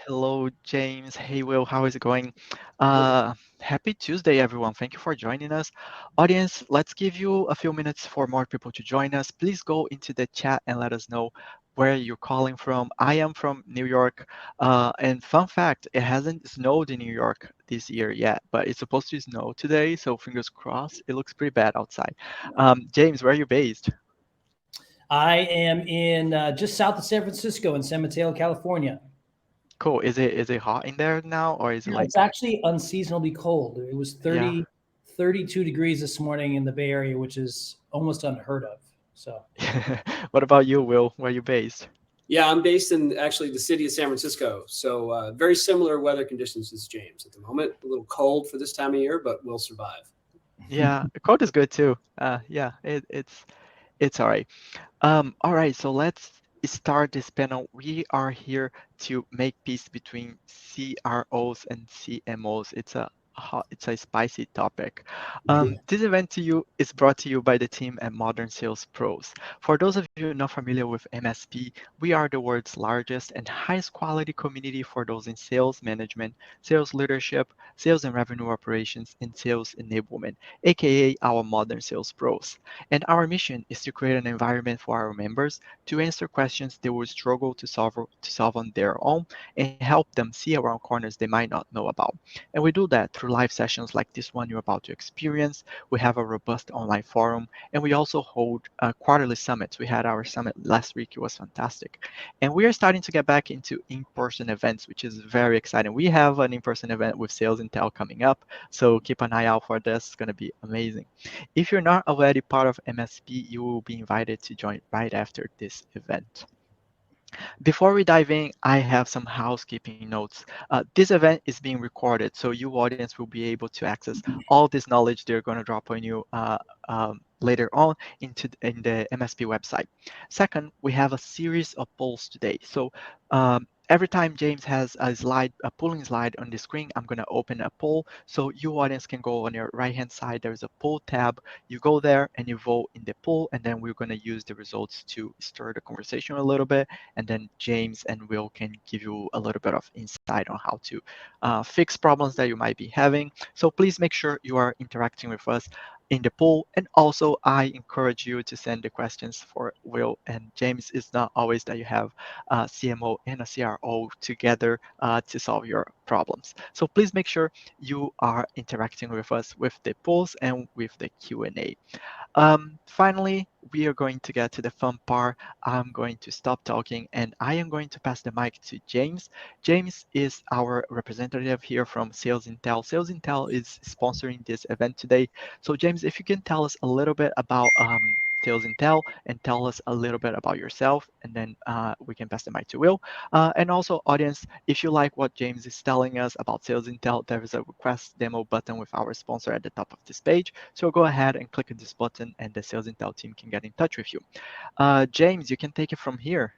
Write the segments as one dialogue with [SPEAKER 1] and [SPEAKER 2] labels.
[SPEAKER 1] Hello, James. Hey, Will. How is it going? Happy Tuesday, everyone. Thank you for joining us. Audience, let's give you a few minutes for more people to join us. Please go into the chat and let us know where you're calling from. I am from New York. And fun fact, it hasn't snowed in New York this year yet, but it's supposed to snow today. So fingers crossed. It looks pretty bad outside. James, where are you based?
[SPEAKER 2] I am in just south of San Francisco in San Mateo, California.
[SPEAKER 1] Cool. Is it hot in there now, or is it
[SPEAKER 2] Yeah, it's
[SPEAKER 1] like,
[SPEAKER 2] actually unseasonably cold. It was
[SPEAKER 1] yeah?
[SPEAKER 2] 32 degrees this morning in the Bay Area, which is almost unheard of. So,
[SPEAKER 1] What about you, Will? Where are you based?
[SPEAKER 3] Yeah, I'm based in actually the city of San Francisco. So very similar weather conditions as James at the moment. A little cold for this time of year, but we'll survive.
[SPEAKER 1] Yeah, code is good too. Yeah, it's all right. All right, so let's start this panel. We are here to make peace between CROs and CMOs. It's a spicy topic. This event to you is brought to you by the team at Modern Sales Pros. For those of you not familiar with MSP, we are the world's largest and highest quality community for those in sales management, sales leadership, sales and revenue operations, and sales enablement, aka our Modern Sales Pros. And our mission is to create an environment for our members to answer questions they will struggle to solve on their own and help them see around corners they might not know about. And we do that through live sessions like this one you're about to experience. We have a robust online forum, and we also hold quarterly summits. We had our summit last week, it was fantastic. And we are starting to get back into in person events, which is very exciting. We have an in person event with Sales Intel coming up, so keep an eye out for this. It's going to be amazing. If you're not already part of MSP, you will be invited to join right after this event. Before we dive in, I have some housekeeping notes. This event is being recorded, so you audience will be able to access all this knowledge they're going to drop on you later on in the MSP website. Second, we have a series of polls today. So every time James has a polling slide on the screen, I'm going to open a poll. So you audience can go on your right-hand side. There's a poll tab. You go there and you vote in the poll, and then we're going to use the results to stir the conversation a little bit. And then James and Will can give you a little bit of insight on how to fix problems that you might be having. So please make sure you are interacting with us in the poll. And also, I encourage you to send the questions for Will and James. It's not always that you have a CMO and a CRO together to solve your problems. So please make sure you are interacting with us with the polls and with the Q&A. Finally, we are going to get to the fun part. I'm going to stop talking and I am going to pass the mic to James. James is our representative here from Sales Intel. Sales Intel is sponsoring this event today. So James, if you can tell us a little bit about Sales Intel and tell us a little bit about yourself, and then we can pass the mic to Will. And also, audience, if you like what James is telling us about Sales Intel, there is a request demo button with our sponsor at the top of this page. So go ahead and click on this button and the Sales Intel team can get in touch with you. James, you can take it from here.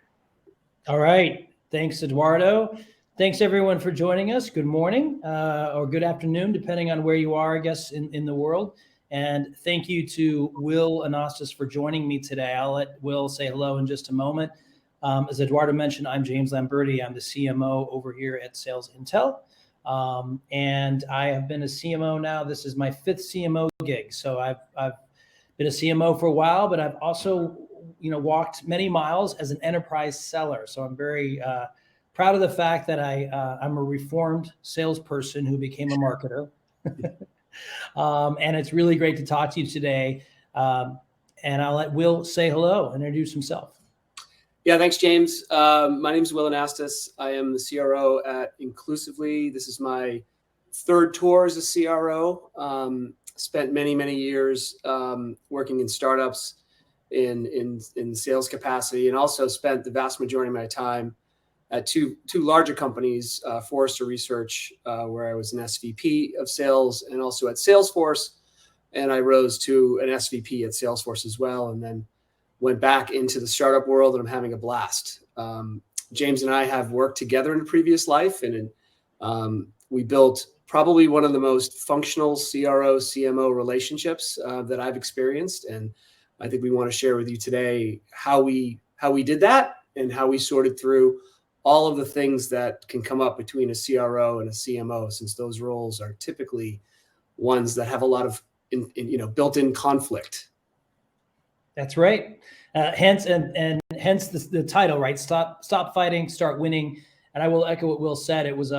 [SPEAKER 2] all right. Thanks, Eduardo. Thanks, everyone, for joining us. Good morning or good afternoon, depending on where you are, I guess, in the world. And thank you to Will Anastas for joining me today. I'll let Will say hello in just a moment. As Eduardo mentioned, I'm James Lamberti. I'm the CMO over here at Sales Intel. And I have been a CMO now. This is my 5th CMO gig. So I've been a CMO for a while, but I've also walked many miles as an enterprise seller. So I'm very proud of the fact that I'm a reformed salesperson who became a marketer. And it's really great to talk to you today. And I'll let Will say hello and introduce himself.
[SPEAKER 3] Yeah, thanks, James. My name is Will Anastas. I am the CRO at Inclusively. This is my 3rd tour as a CRO. Spent many years working in startups in sales capacity, and also spent the vast majority of my time at two larger companies, Forrester Research, where I was an SVP of sales, and also at Salesforce. And I rose to an SVP at Salesforce as well, and then went back into the startup world, and I'm having a blast. James and I have worked together in a previous life, and we built probably one of the most functional CRO-CMO relationships that I've experienced. And I think we want to share with you today how we did that and how we sorted through all of the things that can come up between a CRO and a CMO, since those roles are typically ones that have a lot of built-in conflict.
[SPEAKER 2] That's right. Hence hence the title, right? Stop fighting, start winning. And I will echo what Will said. It was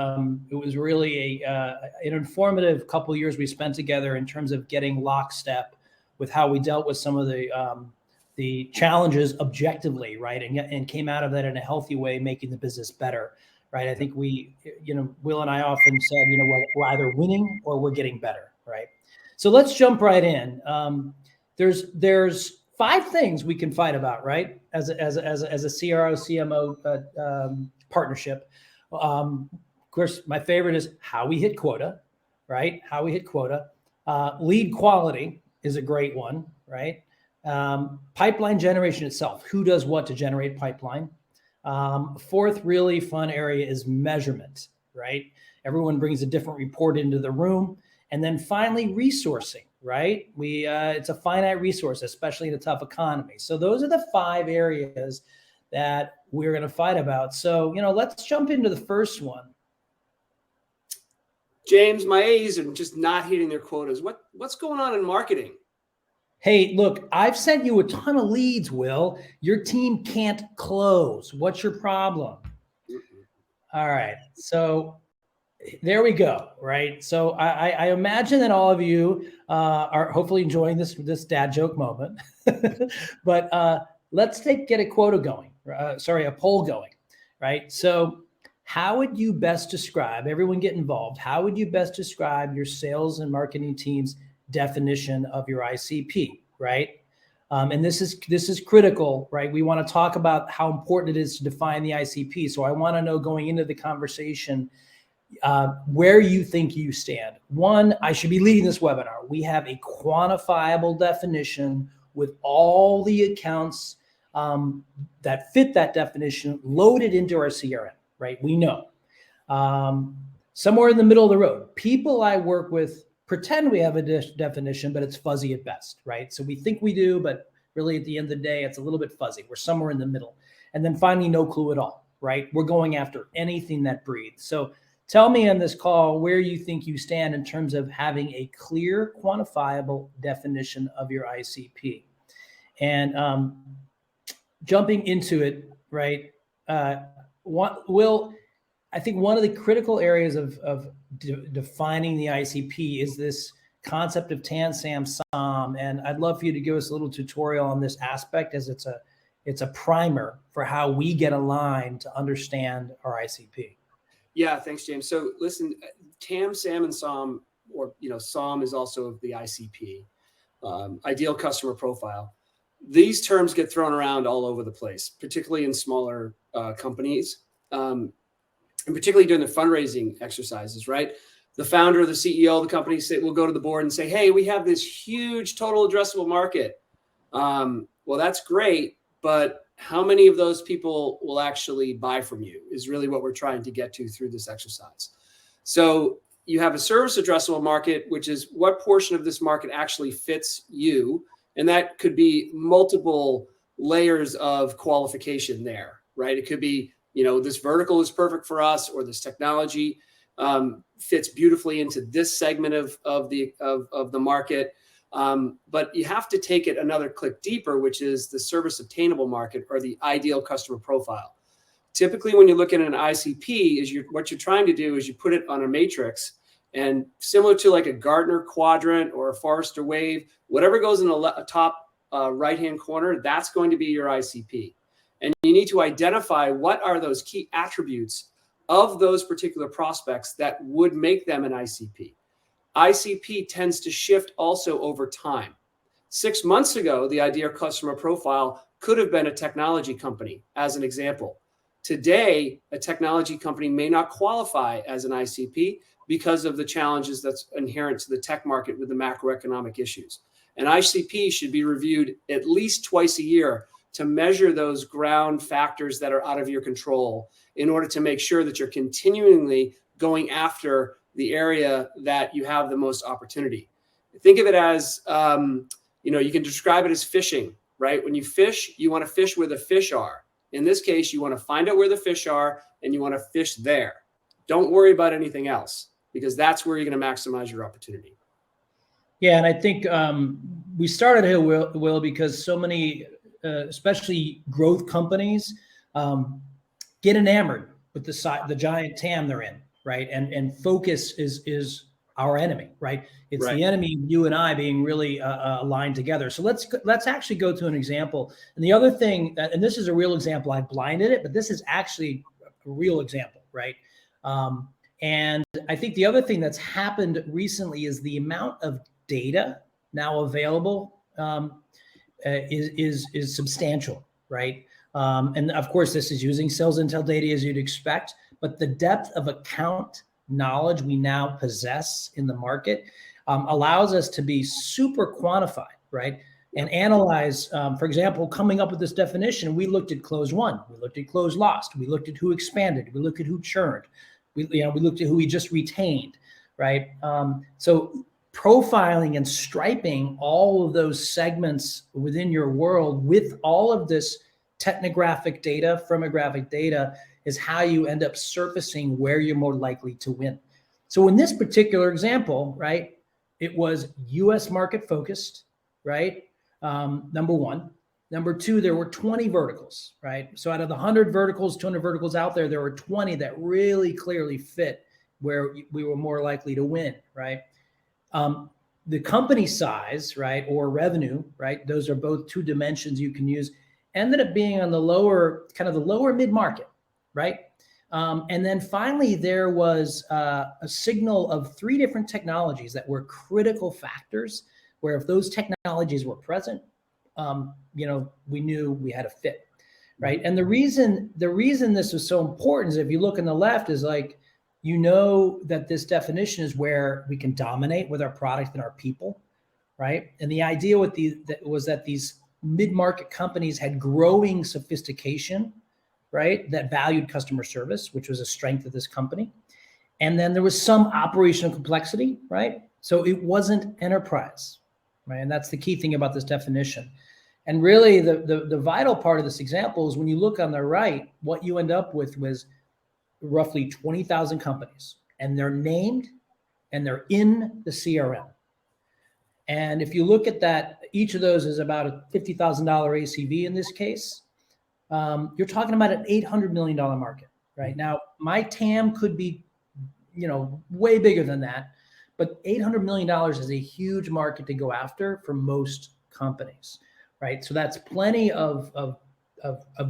[SPEAKER 2] really an informative couple of years we spent together in terms of getting lockstep with how we dealt with some of the challenges objectively, right? And came out of that in a healthy way, making the business better, right? I think Will and I often said, we're either winning or we're getting better, right? So let's jump right in. There's 5 things we can fight about, right? As a CRO CMO partnership. Of course, my favorite is how we hit quota, right? How we hit quota. Lead quality is a great one, right? Pipeline generation itself. Who does what to generate pipeline? 4th really fun area is measurement, right? Everyone brings a different report into the room. And then finally, resourcing, right? It's a finite resource, especially in a tough economy. So those are the 5 areas that we're going to fight about. So, let's jump into the first one.
[SPEAKER 3] James, my A's are just not hitting their quotas. What's going on in marketing?
[SPEAKER 2] Hey, look, I've sent you a ton of leads, Will. Your team can't close. What's your problem? All right. So there we go, right? So I imagine that all of you are hopefully enjoying this dad joke moment. But let's get a quota going. A poll going, right? So how would you best describe, everyone get involved, how would you best describe your sales and marketing team's definition of your ICP, right? And this is critical, right? We want to talk about how important it is to define the ICP. So I want to know, going into the conversation, where you think you stand. One, I should be leading this webinar. We have a quantifiable definition with all the accounts that fit that definition loaded into our CRM, right? We know. Somewhere in the middle of the road, people I work with pretend we have a definition, but it's fuzzy at best, right? So we think we do, but really at the end of the day, it's a little bit fuzzy. We're somewhere in the middle. And then finally, no clue at all, right? We're going after anything that breathes. So tell me on this call where you think you stand in terms of having a clear, quantifiable definition of your ICP. And jumping into it, right? Will, I think one of the critical areas of defining the ICP is this concept of TAM, SAM, SOM. And I'd love for you to give us a little tutorial on this aspect, as it's a primer for how we get aligned to understand our ICP.
[SPEAKER 3] Yeah, thanks, James. So listen, TAM, SAM, and SOM, or SOM is also the ICP, ideal customer profile. These terms get thrown around all over the place, particularly in smaller companies, and particularly during the fundraising exercises, right? The founder or the CEO of the company will go to the board and say, hey, we have this huge total addressable market. Well, that's great, but how many of those people will actually buy from you is really what we're trying to get to through this exercise. So you have a service addressable market, which is what portion of this market actually fits you. And that could be multiple layers of qualification there, right? It could be, this vertical is perfect for us, or this technology fits beautifully into this segment of the market. But you have to take it another click deeper, which is the service obtainable market, or the ideal customer profile. Typically, when you look at an ICP, what you're trying to do is you put it on a matrix, and similar to like a Gartner quadrant or a Forrester wave, whatever goes in the top right-hand corner, that's going to be your ICP. And you need to identify what are those key attributes of those particular prospects that would make them an ICP. ICP tends to shift also over time. 6 months ago, the ideal customer profile could have been a technology company, as an example. Today, a technology company may not qualify as an ICP because of the challenges that's inherent to the tech market with the macroeconomic issues. An ICP should be reviewed at least twice a year to measure those ground factors that are out of your control, in order to make sure that you're continually going after the area that you have the most opportunity. Think of it as, you can describe it as fishing, right? When you fish, you want to fish where the fish are. In this case, you want to find out where the fish are and you want to fish there. Don't worry about anything else, because that's where you're going to maximize your opportunity.
[SPEAKER 2] Yeah, and I think we started here, Will, because so many, especially growth companies, get enamored with the giant TAM they're in, right? And focus is our enemy, right? It's
[SPEAKER 3] Right.
[SPEAKER 2] the enemy, you and I being really aligned together. So let's actually go to an example. And the other thing, and this is a real example, I blinded it, but this is actually a real example, right? And I think the other thing that's happened recently is the amount of data now available is substantial, right? And of course, this is using sales intel data as you'd expect, but the depth of account knowledge we now possess in the market allows us to be super quantified, right? And analyze, for example, coming up with this definition, we looked at close won, we looked at close lost, we looked at who expanded, we looked at who churned, we looked at who we just retained, right? So profiling and striping all of those segments within your world with all of this technographic data, firmographic data, is how you end up surfacing where you're more likely to win. So in this particular example, right, it was US market focused, right? Number one. Number two, there were 20 verticals, right? So out of the 100 verticals, 200 verticals out there, there were 20 that really clearly fit where we were more likely to win, right? The company size, right, or revenue, right? Those are both two dimensions you can use. Ended up being on the lower, kind of the lower mid-market, right? And then finally, there was a signal of 3 different technologies that were critical factors, where if those technologies were present, we knew we had a fit, right? And the reason this was so important is, if you look on the left, is like, that this definition is where we can dominate with our product and our people, right? And the idea was that these mid-market companies had growing sophistication, right? That valued customer service, which was a strength of this company. And then there was some operational complexity, right? So it wasn't enterprise, right? And that's the key thing about this definition. And really the vital part of this example is when you look on the right, what you end up with was roughly 20,000 companies, and they're named and they're in the CRM. And if you look at that, each of those is about a $50,000 ACV in this case. You're talking about an $800 million market, right? Now, my TAM could be, way bigger than that, but $800 million is a huge market to go after for most companies, right? So that's plenty of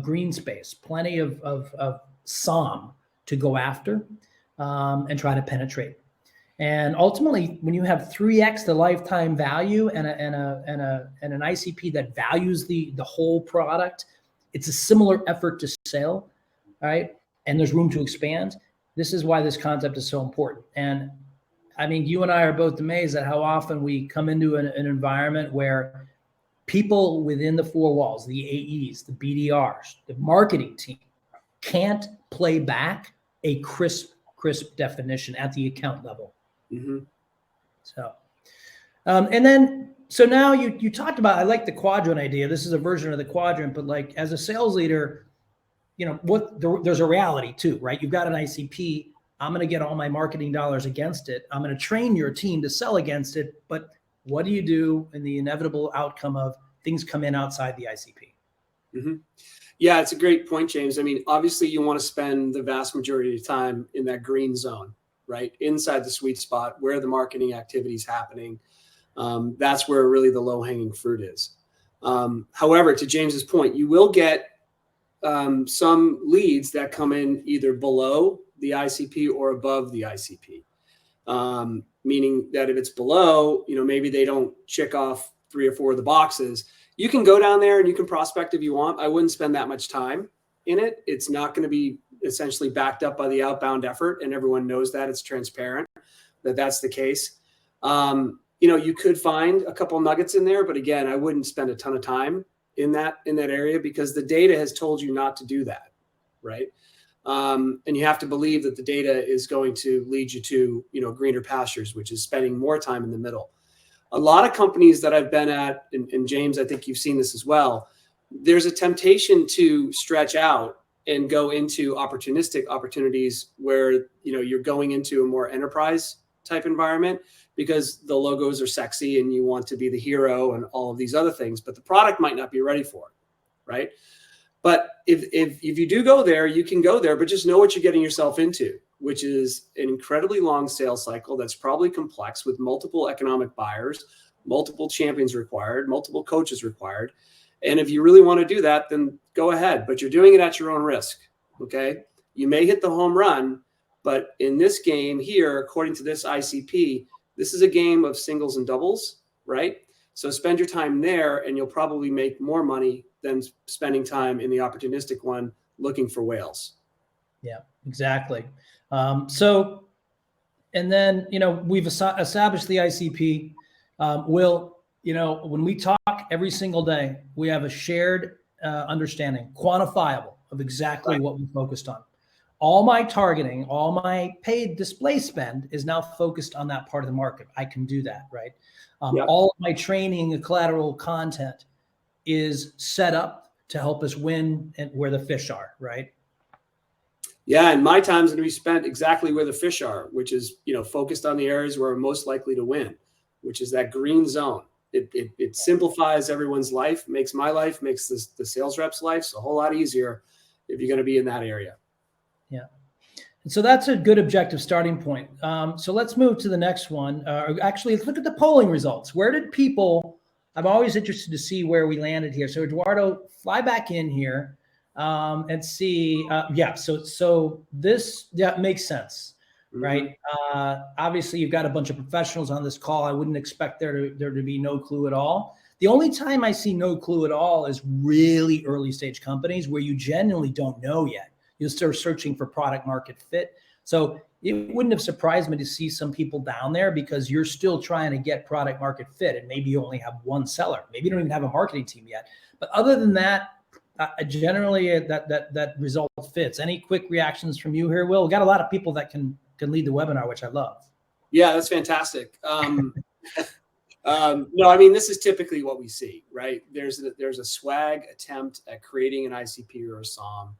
[SPEAKER 2] green space, plenty of SOM to go after and try to penetrate. And ultimately, when you have 3x the lifetime value and an ICP that values the whole product, it's a similar effort to sell, right? And there's room to expand. This is why this concept is so important. And I mean, you and I are both amazed at how often we come into an environment where people within the 4 walls, the AEs, the BDRs, the marketing team, can't play back a crisp definition at the account level.
[SPEAKER 3] Mm-hmm.
[SPEAKER 2] So, and then, so now you talked about, I like the quadrant idea. This is a version of the quadrant, but like as a sales leader, there's a reality too, right? You've got an ICP. I'm going to get all my marketing dollars against it. I'm going to train your team to sell against it. But what do you do in the inevitable outcome of things come in outside the ICP?
[SPEAKER 3] Mm-hmm. Yeah, it's a great point, James. I mean, obviously you want to spend the vast majority of the time in that green zone, right? Inside the sweet spot where the marketing activity is happening. That's where really the low-hanging fruit is. However, to James's point, you will get some leads that come in either below the ICP or above the ICP. Meaning that if it's below, maybe they don't check off 3 or 4 of the boxes. You can go down there and you can prospect if you want. I wouldn't spend that much time in it. It's not going to be essentially backed up by the outbound effort, and everyone knows that. It's transparent that that's the case. You could find a couple nuggets in there, but again, I wouldn't spend a ton of time in that area because the data has told you not to do that, right? And you have to believe that the data is going to lead you to, greener pastures, which is spending more time in the middle. A lot of companies that I've been at, and James, I think you've seen this as well, there's a temptation to stretch out and go into opportunistic opportunities where you're going into a more enterprise type environment because the logos are sexy and you want to be the hero and all of these other things, but the product might not be ready for it, right? But if you do go there, you can go there, but just know what you're getting yourself into, which is an incredibly long sales cycle that's probably complex with multiple economic buyers, multiple champions required, multiple coaches required. And if you really want to do that, then go ahead, but you're doing it at your own risk, okay? You may hit the home run, but in this game here, according to this ICP, this is a game of singles and doubles, right? So spend your time there and you'll probably make more money than spending time in the opportunistic one looking for whales.
[SPEAKER 2] Yeah, exactly. So, and then, we've established the ICP. Will, when we talk every single day, we have a shared understanding, quantifiable of exactly
[SPEAKER 3] Right.
[SPEAKER 2] what we focused on. All my targeting, all my paid display spend is now focused on that part of the market. I can do that, right?
[SPEAKER 3] Yep.
[SPEAKER 2] All of my training and collateral content is set up to help us win and where the fish are, right?
[SPEAKER 3] Yeah, and my time is going to be spent exactly where the fish are, which is focused on the areas where we're most likely to win, which is that green zone. It simplifies everyone's life, makes my life, makes the sales reps' lives a whole lot easier if you're going to be in that area.
[SPEAKER 2] Yeah. And so that's a good objective starting point. So let's move to the next one. Actually, let's look at the polling results. Where did people, I'm always interested to see where we landed here. So Eduardo, fly back in here and see. So this makes sense, right? Obviously, you've got a bunch of professionals on this call. I wouldn't expect there to be no clue at all. The only time I see no clue at all is really early stage companies where you genuinely don't know yet. You'll start searching for product market fit. So it wouldn't have surprised me to see some people down there because you're still trying to get product market fit. And maybe you only have one seller. Maybe you don't even have a marketing team yet. But other than that, generally that result fits. Any quick reactions from you here, Will? We got a lot of people that can lead the webinar, which I love.
[SPEAKER 3] Yeah, that's fantastic. No, I mean, this is typically what we see, right? There's a swag attempt at creating an ICP or a SOM.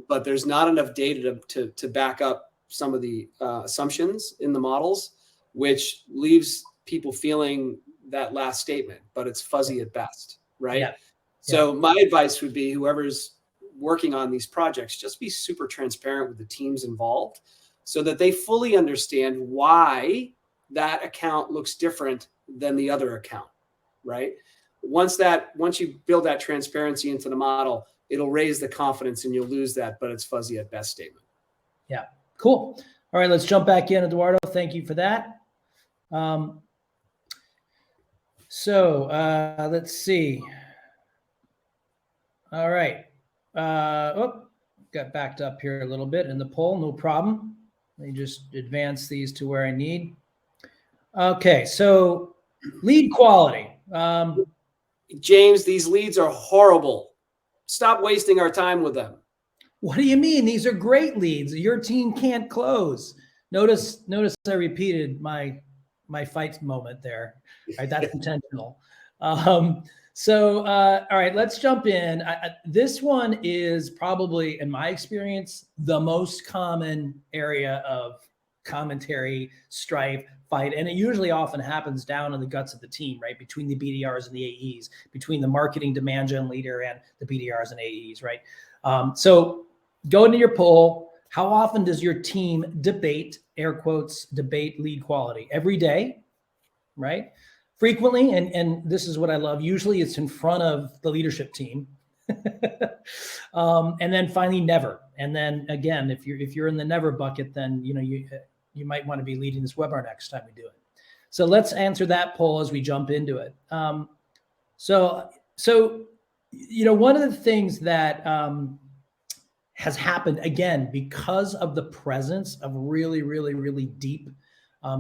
[SPEAKER 3] But there's not enough data to back up some of the assumptions in the models, which leaves people feeling that last statement, but it's fuzzy at best, right?
[SPEAKER 2] Yeah.
[SPEAKER 3] So my advice would be whoever's working on these projects, just be super transparent with the teams involved so that they fully understand why that account looks different than the other account, right? Once you build that transparency into the model, it'll raise the confidence and you'll lose that, but it's fuzzy at best statement.
[SPEAKER 2] Yeah, cool. All right, let's jump back in, Eduardo. Thank you for that. Let's see. All right. Got backed up here a little bit in the poll. No problem. Let me just advance these to where I need. Okay, so lead quality.
[SPEAKER 3] James, these leads are horrible. Stop wasting our time with them.
[SPEAKER 2] What do you mean? These are great leads. Your team can't close. Notice I repeated my fight moment there. Right, that's intentional. All right, let's jump in. This one is probably, in my experience, the most common area of commentary, strife, fight, and it usually often happens down in the guts of the team, right? Between the BDRs and the AEs, between the marketing demand gen leader and the BDRs and AEs, right? So go into your poll. How often does your team debate, air quotes, debate lead quality? Every day, right? Frequently, and this is what I love, usually it's in front of the leadership team. And then finally, never. And then again, if you're in the never bucket, then you might want to be leading this webinar next time we do it. So let's answer that poll as we jump into it. So one of the things that has happened, again, because of the presence of really, really, really deep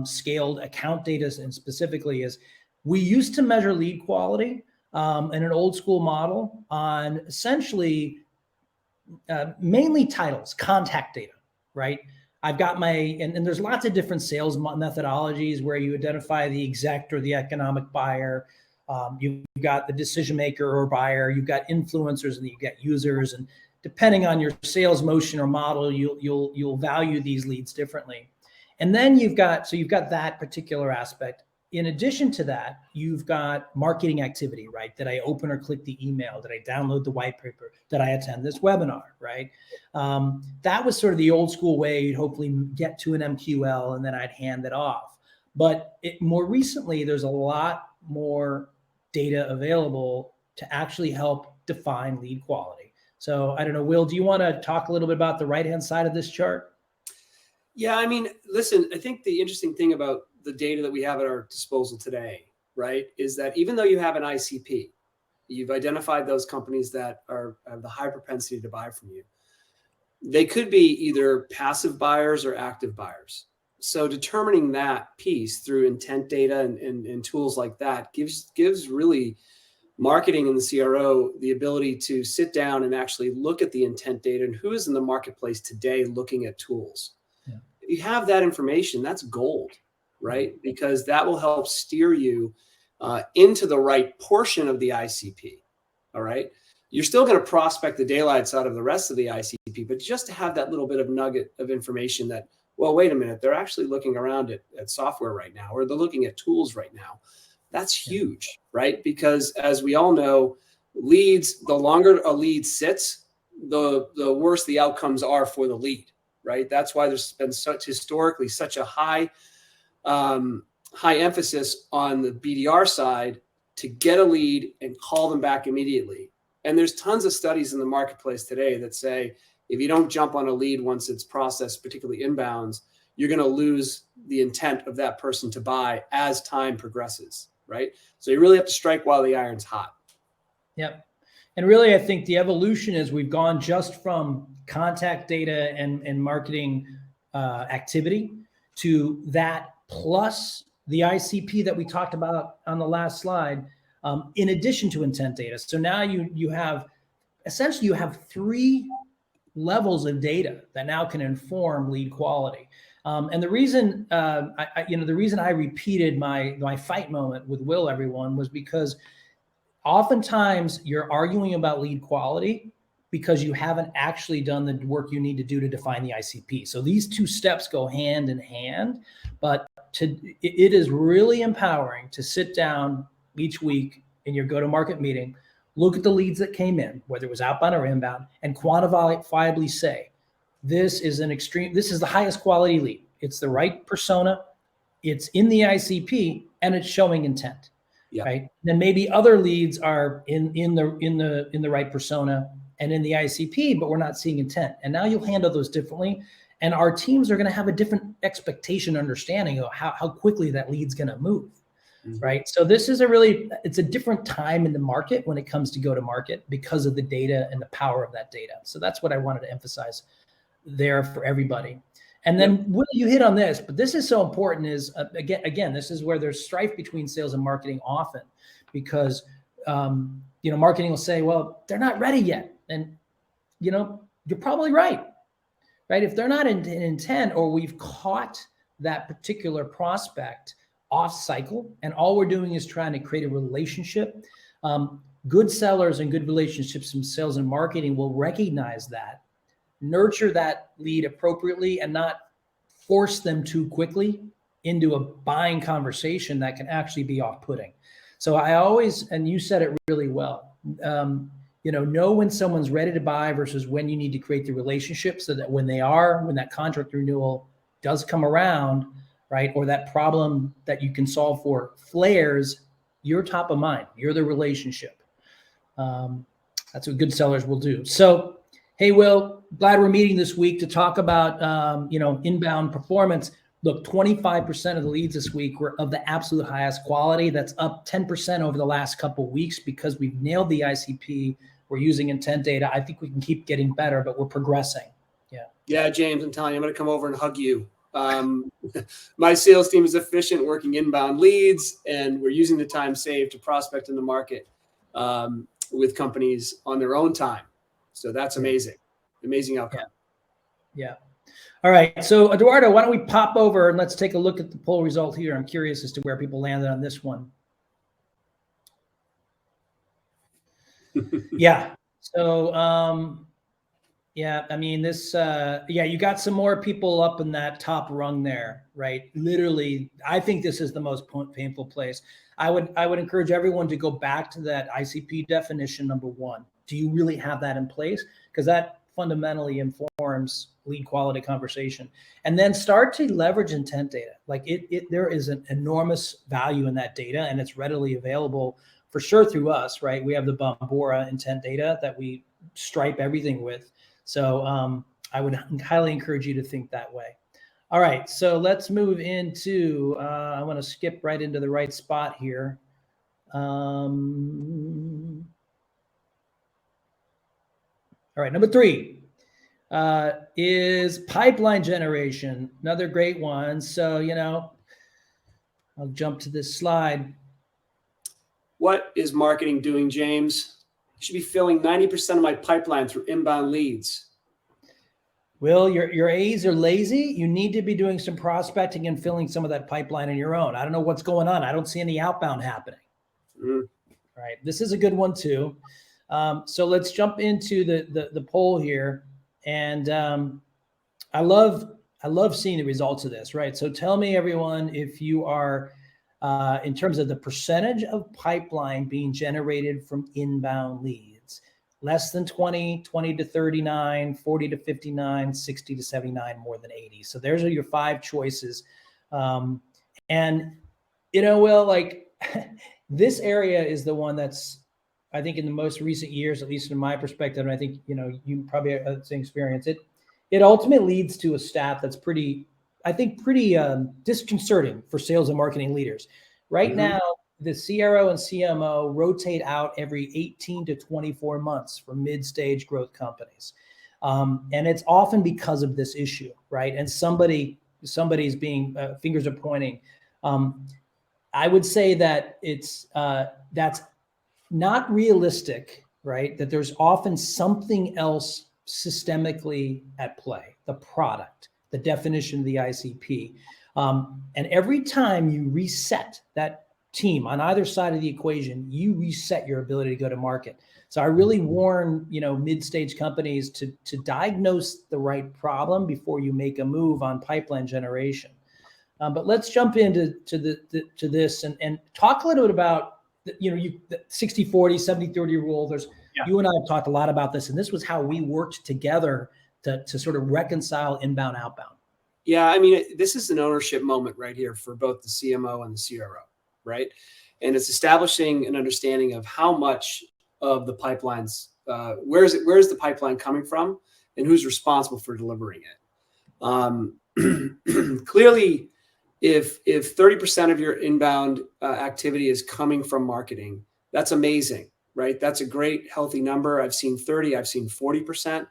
[SPEAKER 2] scaled account data, and specifically is we used to measure lead quality in an old school model on essentially mainly titles, contact data, right? I've got and there's lots of different sales methodologies where you identify the exec or the economic buyer. You've got the decision maker or buyer, you've got influencers, and you've got users. And depending on your sales motion or model, you'll value these leads differently. And then you've got that particular aspect. In addition to that, you've got marketing activity, right? Did I open or click the email? Did I download the white paper? Did I attend this webinar, right? That was sort of the old school way. You'd hopefully get to an MQL and then I'd hand it off. But more recently, there's a lot more data available to actually help define lead quality. So I don't know, Will, do you want to talk a little bit about the right-hand side of this chart?
[SPEAKER 3] Yeah, I mean, listen, I think the interesting thing about the data that we have at our disposal today, right, is that even though you have an ICP, you've identified those companies that have the high propensity to buy from you. They could be either passive buyers or active buyers. So determining that piece through intent data and tools like that gives really marketing and the CRO the ability to sit down and actually look at the intent data and who is in the marketplace today looking at tools. Yeah. If you have that information, that's gold, right? Because that will help steer you into the right portion of the ICP, all right? You're still going to prospect the daylights out of the rest of the ICP, but just to have that little bit of nugget of information that, well, wait a minute, they're actually looking around at software right now, or they're looking at tools right now. That's huge, right? Because as we all know, leads, the longer a lead sits, the worse the outcomes are for the lead, right? That's why there's been historically such a high emphasis on the BDR side to get a lead and call them back immediately. And there's tons of studies in the marketplace today that say, if you don't jump on a lead once it's processed, particularly inbounds, you're going to lose the intent of that person to buy as time progresses, right? So you really have to strike while the iron's hot.
[SPEAKER 2] Yep. And really, I think the evolution is we've gone just from contact data and marketing activity to that plus the ICP that we talked about on the last slide, in addition to intent data. So now you have essentially three levels of data that now can inform lead quality. And the reason the reason I repeated my fight moment with Will, everyone, was because oftentimes you're arguing about lead quality because you haven't actually done the work you need to do to define the ICP. So these two steps go hand in hand, but it is really empowering to sit down each week in your go-to-market meeting, look at the leads that came in, whether it was outbound or inbound, and quantifiably say, this is the highest quality lead. It's the right persona, it's in the ICP, and it's showing intent. Yeah. Right. Then maybe other leads are in the right persona and in the ICP, but we're not seeing intent. And now you'll handle those differently. And our teams are going to have a different expectation, understanding of how quickly that lead's going to move. Mm-hmm. Right. So this is it's a different time in the market when it comes to go to market because of the data and the power of that data. So that's what I wanted to emphasize there for everybody. And then Will, you hit on this, but this is so important is again, this is where there's strife between sales and marketing often because, marketing will say, well, they're not ready yet. And, you're probably right? If they're not in intent or we've caught that particular prospect off cycle and all we're doing is trying to create a relationship, good sellers and good relationships in sales and marketing will recognize that, nurture that lead appropriately and not force them too quickly into a buying conversation that can actually be off-putting. So I always, and you said it really well, know when someone's ready to buy versus when you need to create the relationship so that when that contract renewal does come around, right, or that problem that you can solve for flares, you're top of mind. You're the relationship. That's what good sellers will do. So, hey, Will, glad we're meeting this week to talk about, inbound performance. Look, 25% of the leads this week were of the absolute highest quality. That's up 10% over the last couple of weeks because we've nailed the ICP. We're using intent data. I think we can keep getting better, but we're progressing. Yeah.
[SPEAKER 3] Yeah, James, I'm telling you, I'm going to come over and hug you. My sales team is efficient working inbound leads, and we're using the time saved to prospect in the market with companies on their own time. So that's amazing. Amazing outcome.
[SPEAKER 2] Yeah. All right. So Eduardo, why don't we pop over and let's take a look at the poll result here. I'm curious as to where people landed on this one. Yeah. So, yeah, I mean, you got some more people up in that top rung there, right? Literally, I think this is the most painful place. I would encourage everyone to go back to that ICP definition, number one. Do you really have that in place? Because that fundamentally informs lead quality conversation. And then start to leverage intent data. Like there is an enormous value in that data, and it's readily available for sure through us, right? We have the Bombora intent data that we stripe everything with. So I would highly encourage you to think that way. All right, so let's move into, I want to skip right into the right spot here. All right, number 3 is pipeline generation, another great one. So, I'll jump to this slide.
[SPEAKER 3] What is marketing doing, James? I should be filling 90% of my pipeline through inbound leads.
[SPEAKER 2] Will, your A's are lazy. You need to be doing some prospecting and filling some of that pipeline on your own. I don't know what's going on. I don't see any outbound happening. Right. This is a good one too. So let's jump into the poll here. And I love seeing the results of this, right? So tell me, everyone, if you are, in terms of the percentage of pipeline being generated from inbound leads, less than 20, 20 to 39, 40 to 59, 60 to 79, more than 80. So there's are your 5 choices. And, Will, like this area is the one that's, I think in the most recent years, at least in my perspective, and I think, you probably have the same experience, it ultimately leads to a stat that's pretty disconcerting for sales and marketing leaders. Right now, the CRO and CMO rotate out every 18 to 24 months for mid-stage growth companies. And it's often because of this issue, right? And somebody's being, fingers are pointing. I would say that that's not realistic, right? That there's often something else systemically at play, the product, the definition of the ICP. And every time you reset that team on either side of the equation, you reset your ability to go to market. So I really warn, mid-stage companies to diagnose the right problem before you make a move on pipeline generation. But let's jump into to this and talk a little bit about, the 60-40, 70-30 rule. You and I have talked a lot about this, and this was how we worked together to sort of reconcile inbound, outbound.
[SPEAKER 3] Yeah, I mean, this is an ownership moment right here for both the CMO and the CRO, right? And it's establishing an understanding of how much of the pipelines, where's the pipeline coming from, and who's responsible for delivering it. Clearly, if 30% of your inbound activity is coming from marketing, that's amazing, right? That's a great, healthy number. I've seen 30, I've seen 40%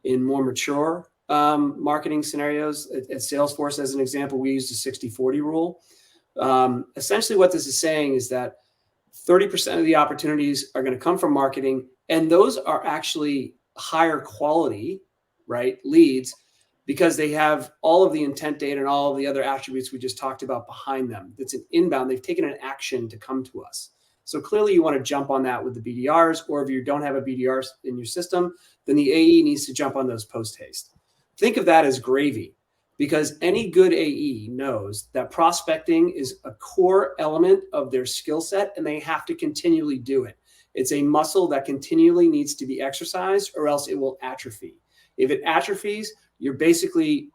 [SPEAKER 3] in more mature marketing scenarios. At Salesforce, as an example, we used a 60-40 rule. Essentially what this is saying is that 30% of the opportunities are going to come from marketing, and those are actually higher quality, right, leads, because they have all of the intent data and all of the other attributes we just talked about behind them. It's an inbound. They've taken an action to come to us. So clearly you want to jump on that with the BDRs, or if you don't have a BDR in your system, then the AE needs to jump on those post-haste. Think of that as gravy, because any good AE knows that prospecting is a core element of their skill set, and they have to continually do it. It's a muscle that continually needs to be exercised, or else it will atrophy. If it atrophies, you're basically,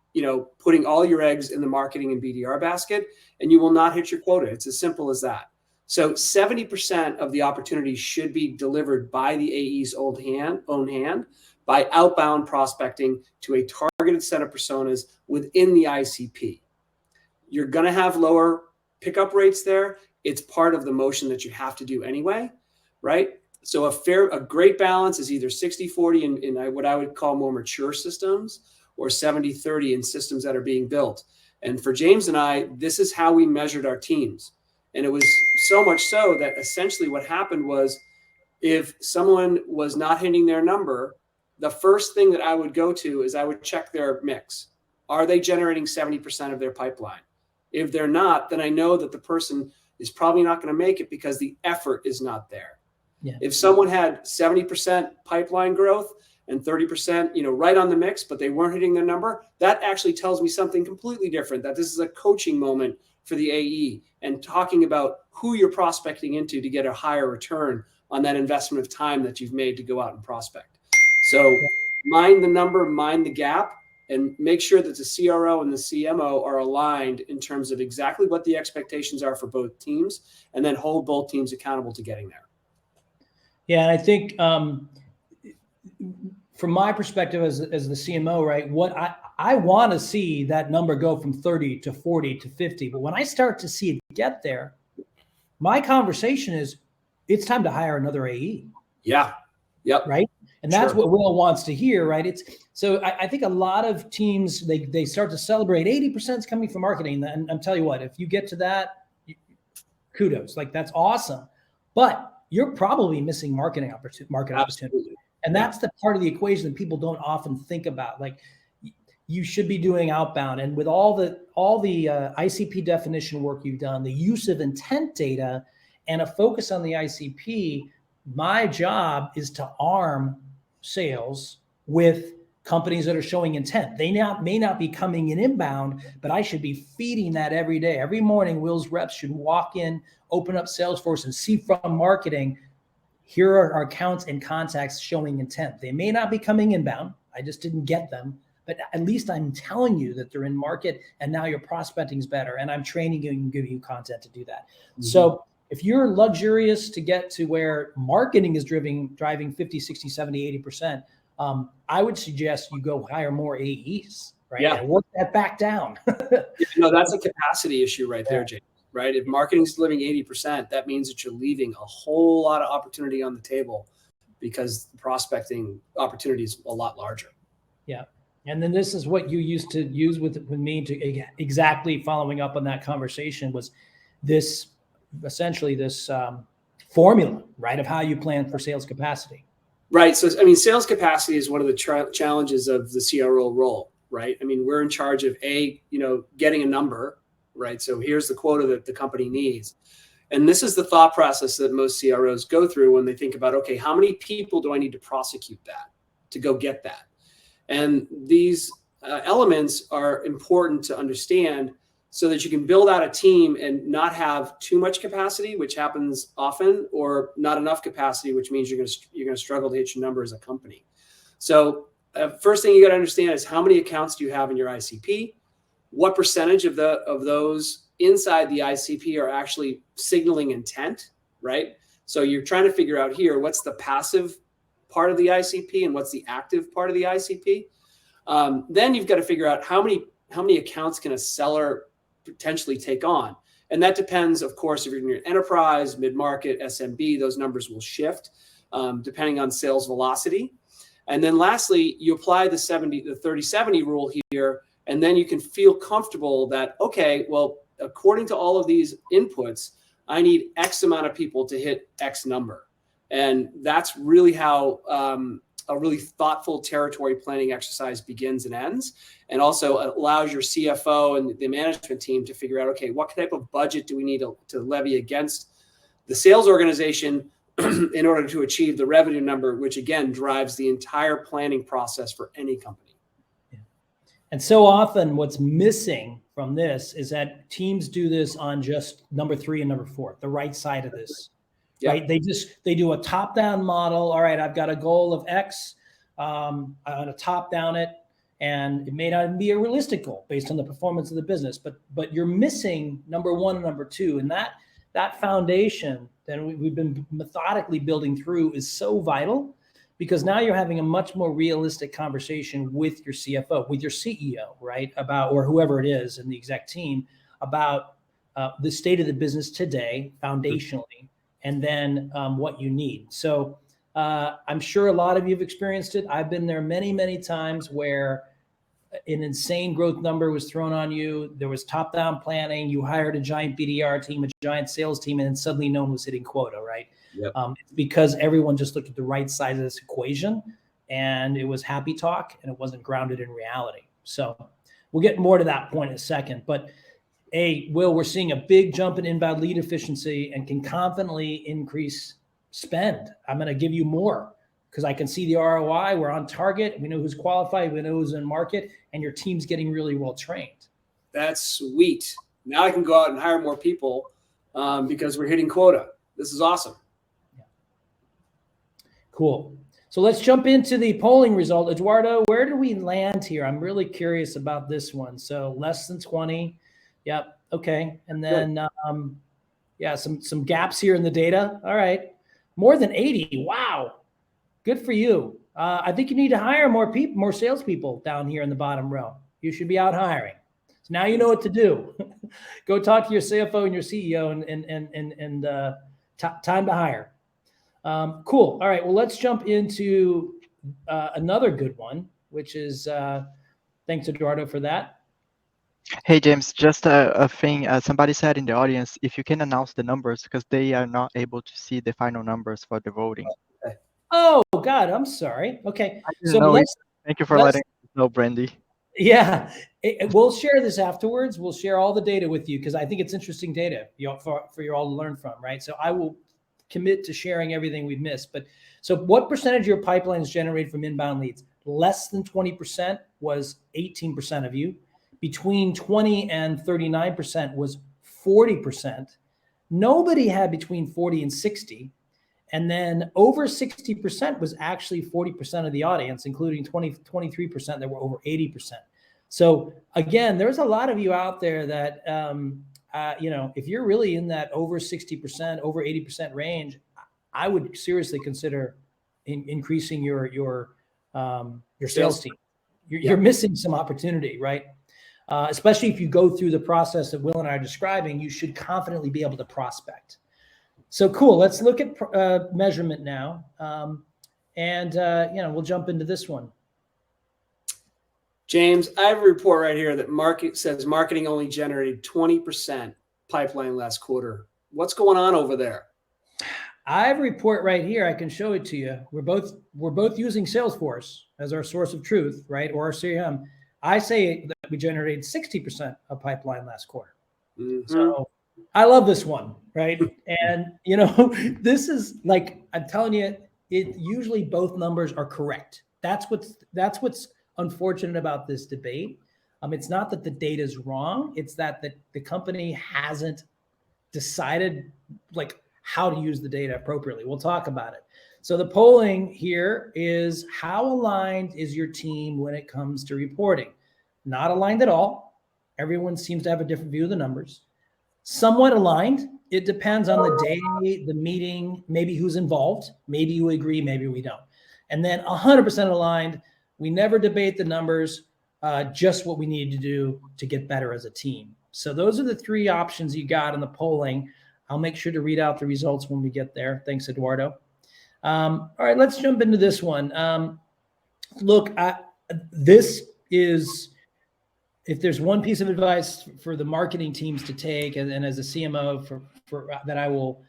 [SPEAKER 3] putting all your eggs in the marketing and BDR basket, and you will not hit your quota. It's as simple as that. So 70% of the opportunities should be delivered by the AE's own hand by outbound prospecting to a targeted set of personas within the ICP. You're going to have lower pickup rates there. It's part of the motion that you have to do anyway, right? So a great balance is either 60-40 in what I would call more mature systems, or 70-30 in systems that are being built. And for James and I, this is how we measured our teams. And it was so much so that essentially what happened was, if someone was not hitting their number, the first thing that I would go to is I would check their mix. Are they generating 70% of their pipeline? If they're not, then I know that the person is probably not going to make it because the effort is not there.
[SPEAKER 2] Yeah.
[SPEAKER 3] If someone had 70% pipeline growth and 30%, right on the mix, but they weren't hitting their number, that actually tells me something completely different, that this is a coaching moment for the AE and talking about who you're prospecting into to get a higher return on that investment of time that you've made to go out and prospect. So mind the number, mind the gap, and make sure that the CRO and the CMO are aligned in terms of exactly what the expectations are for both teams, and then hold both teams accountable to getting there.
[SPEAKER 2] Yeah, and I think from my perspective as the CMO, right, what I want to see that number go from 30 to 40 to 50. But when I start to see it get there, my conversation is it's time to hire another AE.
[SPEAKER 3] Yeah. Yep.
[SPEAKER 2] Right. And that's what Will wants to hear, right? So I think a lot of teams, they start to celebrate 80% is coming from marketing. And I'm telling you what, if you get to that, kudos, like that's awesome. But you're probably missing market opportunity. And that's the part of the equation that people don't often think about. Like you should be doing outbound. And with all the ICP definition work you've done, the use of intent data and a focus on the ICP, my job is to arm sales with companies that are showing intent. They may not be coming in inbound, but I should be feeding that every day. Every morning, Will's reps should walk in, open up Salesforce, and see from marketing, here are our accounts and contacts showing intent. They may not be coming inbound. I just didn't get them, but at least I'm telling you that they're in market, and now your prospecting is better, and I'm training you and giving you content to do that. Mm-hmm. So if you're luxurious to get to where marketing is driving 50, 60, 70, 80%, I would suggest you go hire more AEs, right?
[SPEAKER 3] Yeah.
[SPEAKER 2] And work that back down.
[SPEAKER 3] That's a capacity issue right there, James, right? If marketing's delivering 80%, that means that you're leaving a whole lot of opportunity on the table because the prospecting opportunity is a lot larger.
[SPEAKER 2] Yeah. And then this is what you used to use with me to exactly following up on that conversation was this, essentially this formula, right, of how you plan for sales capacity.
[SPEAKER 3] Right. So, I mean, sales capacity is one of the challenges of the CRO role, right? I mean, we're in charge of getting a number, right? So here's the quota that the company needs. And this is the thought process that most CROs go through when they think about, okay, how many people do I need to prosecute that to go get that? And these elements are important to understand so that you can build out a team and not have too much capacity, which happens often, or not enough capacity, which means you're going to struggle to hit your number as a company. So first thing you got to understand is how many accounts do you have in your ICP? What percentage of those inside the ICP are actually signaling intent, right? So you're trying to figure out here, what's the passive part of the ICP and what's the active part of the ICP? Then you've got to figure out how many accounts can a seller potentially take on. And that depends, of course, if you're in your enterprise, mid-market, SMB, those numbers will shift depending on sales velocity. And then lastly, you apply the 30-70 rule here, and then you can feel comfortable that, okay, well, according to all of these inputs, I need X amount of people to hit X number. And that's really how a really thoughtful territory planning exercise begins and ends, and also allows your CFO and the management team to figure out, okay, what type of budget do we need to levy against the sales organization in order to achieve the revenue number, which again drives the entire planning process for any company.
[SPEAKER 2] Yeah. And so often what's missing from this is that teams do this on just number 3 and number 4, the right side of this. Yeah. Right? They do a top-down model. All right, I've got a goal of X. I'm going to top down it, and it may not be a realistic goal based on the performance of the business. But you're missing number 1 and number 2, and that foundation that we've been methodically building through is so vital, because now you're having a much more realistic conversation with your CFO, with your CEO, right, about, or whoever it is in the exec team, about the state of the business today, foundationally. And then what you need. So I'm sure a lot of you have experienced it. I've been there many, many times where an insane growth number was thrown on you. There was top-down planning. You hired a giant BDR team, a giant sales team, and then suddenly no one was hitting quota, right?
[SPEAKER 3] Yep.
[SPEAKER 2] It's because everyone just looked at the right side of this equation, and it was happy talk, and it wasn't grounded in reality. So we'll get more to that point in a second. But Will, we're seeing a big jump in inbound lead efficiency and can confidently increase spend. I'm going to give you more because I can see the ROI. We're on target. We know who's qualified. We know who's in market, and your team's getting really well trained.
[SPEAKER 3] That's sweet. Now I can go out and hire more people because we're hitting quota. This is awesome.
[SPEAKER 2] Yeah. Cool. So let's jump into the polling result. Eduardo, where do we land here? I'm really curious about this one. So less than 20. Yep. Okay. And then, yeah, some gaps here in the data. All right. More than 80. Wow. Good for you. I think you need to hire more people, more salespeople down here in the bottom row. You should be out hiring. So now you know what to do. Go talk to your CFO and your CEO and time to hire. Cool. All right. Well, let's jump into another good one, which is thanks, Eduardo, for that.
[SPEAKER 1] Hey, James, just a thing. Somebody said in the audience, if you can announce the numbers, because they are not able to see the final numbers for the voting.
[SPEAKER 2] Oh, God, I'm sorry. Okay.
[SPEAKER 1] I didn't know it. Thank you for letting us know, Brandy.
[SPEAKER 2] Yeah, we'll share this afterwards. We'll share all the data with you because I think it's interesting data for you all to learn from, right? So I will commit to sharing everything we've missed. But so what percentage of your pipeline is generated from inbound leads? Less than 20% was 18% of you. Between 20 and 39% was 40%. Nobody had between 40 and 60. And then over 60% was actually 40% of the audience, including 23% that were over 80%. So again, there's a lot of you out there that, if you're really in that over 60%, over 80% range, I would seriously consider increasing your sales team. You're missing some opportunity, right? Especially if you go through the process that Will and I are describing, you should confidently be able to prospect. So cool. Let's look at measurement now, we'll jump into this one.
[SPEAKER 3] James, I have a report right here that marketing only generated 20% pipeline last quarter. What's going on over there?
[SPEAKER 2] I have a report right here. I can show it to you. We're both using Salesforce as our source of truth, right? Or our CRM. I say that we generated 60% of pipeline last quarter. Mm-hmm. So I love this one, right? And, this is like, I'm telling you, it usually both numbers are correct. That's what's unfortunate about this debate. It's not that the data is wrong. It's that the company hasn't decided like how to use the data appropriately. We'll talk about it. So the polling here is how aligned is your team when it comes to reporting? Not aligned at all. Everyone seems to have a different view of the numbers. Somewhat aligned. It depends on the day, the meeting, maybe who's involved. Maybe you agree, maybe we don't. And then 100% aligned. We never debate the numbers, just what we need to do to get better as a team. So those are the three options you got in the polling. I'll make sure to read out the results when we get there. Thanks, Eduardo. All right, let's jump into this one. Look, this is... If there's one piece of advice for the marketing teams to take, and as a CMO for that I will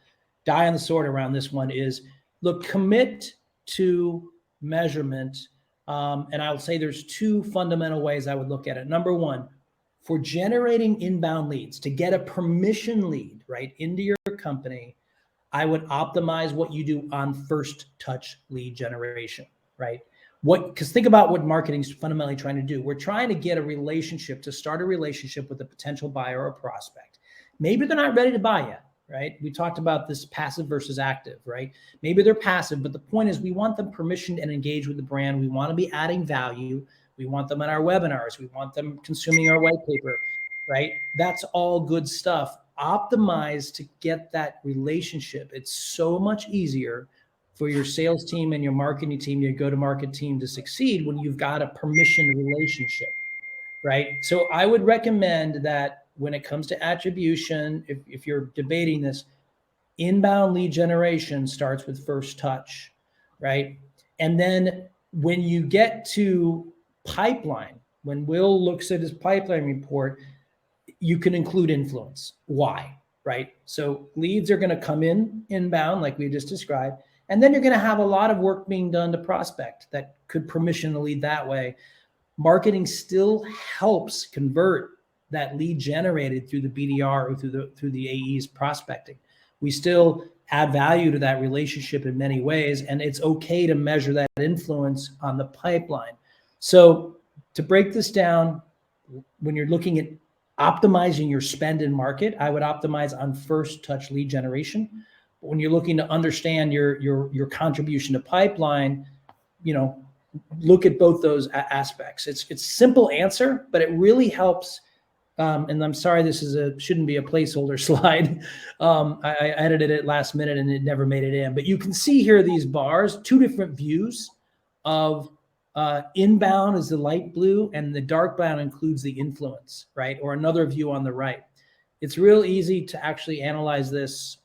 [SPEAKER 2] die on the sword around this one is, look, commit to measurement. And I will say there's two fundamental ways I would look at it. Number one, for generating inbound leads, to get a permission lead, right, into your company, I would optimize what you do on first touch lead generation, right? Because think about what marketing is fundamentally trying to do. We're trying to get to start a relationship with a potential buyer or prospect. Maybe they're not ready to buy yet, right? We talked about this passive versus active, right? Maybe they're passive, but the point is we want them permissioned and engaged with the brand. We want to be adding value. We want them in our webinars. We want them consuming our white paper, right? That's all good stuff. Optimize to get that relationship. It's so much easier for your sales team and your marketing team, your go-to-market team to succeed when you've got a permissioned relationship, right? So I would recommend that when it comes to attribution, if you're debating this, inbound lead generation starts with first touch, right? And then when you get to pipeline, when Will looks at his pipeline report, you can include influence. Why, right? So leads are going to come in inbound, like we just described. And then you're going to have a lot of work being done to prospect that could permission the lead that way. Marketing still helps convert that lead generated through the BDR or through the AE's prospecting. we still add value to that relationship in many ways. And it's okay to measure that influence on the pipeline. So to break this down, when you're looking at optimizing your spend in market, I would optimize on first touch lead generation. But when you're looking to understand your contribution to pipeline, look at both those aspects. It's simple answer, but it really helps. And I'm sorry, this shouldn't be a placeholder slide. I edited it last minute and it never made it in. But you can see here these bars, two different views of inbound is the light blue, and the dark brown includes the influence, right? Or another view on the right. It's real easy to actually analyze this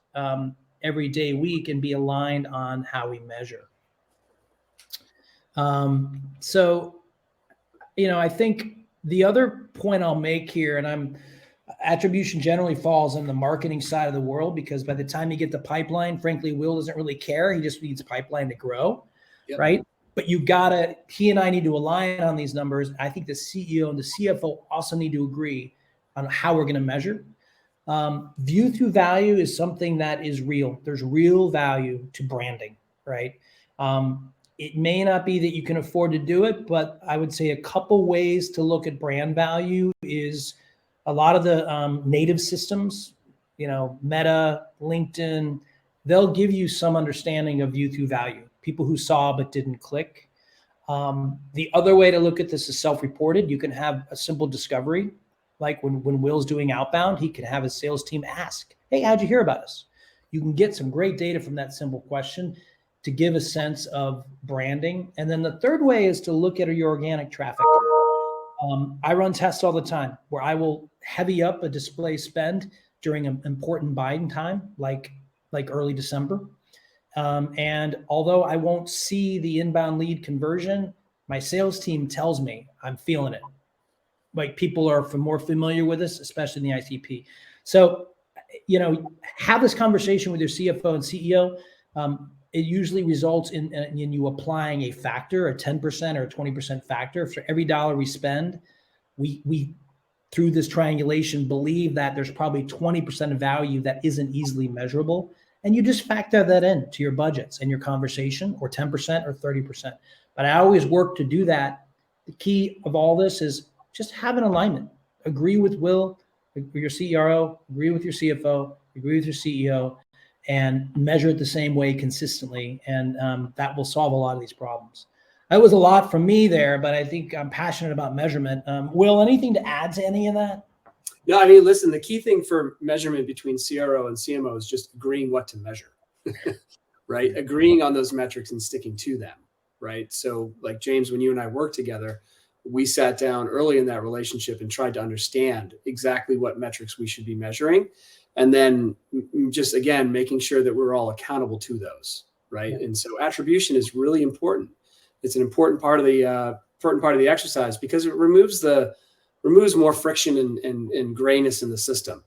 [SPEAKER 2] every day, week, and be aligned on how we measure. So, I think the other point I'll make here, and attribution generally falls on the marketing side of the world, because by the time you get the pipeline, frankly, Will doesn't really care. He just needs pipeline to grow, right? But he and I need to align on these numbers. I think the CEO and the CFO also need to agree on how we're going to measure. View through value is something that is real. There's real value to branding, right? It may not be that you can afford to do it, but I would say a couple ways to look at brand value is a lot of the native systems, Meta, LinkedIn, they'll give you some understanding of view through value, people who saw but didn't click. The other way to look at this is self-reported. You can have a simple discovery, like when Will's doing outbound, he can have his sales team ask, hey, how'd you hear about us? You can get some great data from that simple question to give a sense of branding. And then the third way is to look at your organic traffic. I run tests all the time where I will heavy up a display spend during an important buying time, like early December. And although I won't see the inbound lead conversion, my sales team tells me I'm feeling it. Like, people are more familiar with this, especially in the ICP. So, have this conversation with your CFO and CEO. It usually results in you applying a factor, a 10% or a 20% factor. For every dollar we spend, we through this triangulation believe that there's probably 20% of value that isn't easily measurable. And you just factor that in to your budgets and your conversation, or 10% or 30%. But I always work to do that. The key of all this is just have an alignment. Agree with Will, your CRO, agree with your CFO, agree with your CEO, and measure it the same way consistently. And that will solve a lot of these problems. That was a lot from me there, but I think I'm passionate about measurement. Will, anything to add to any of that?
[SPEAKER 3] No, I mean, listen, the key thing for measurement between CRO and CMO is just agreeing what to measure, right? Agreeing on those metrics and sticking to them, right? So like, James, when you and I worked together, we sat down early in that relationship and tried to understand exactly what metrics we should be measuring. And then just, again, making sure that we're all accountable to those, right? Yeah. And so attribution is really important. It's an important part of the exercise, because it removes more friction and grayness in the system,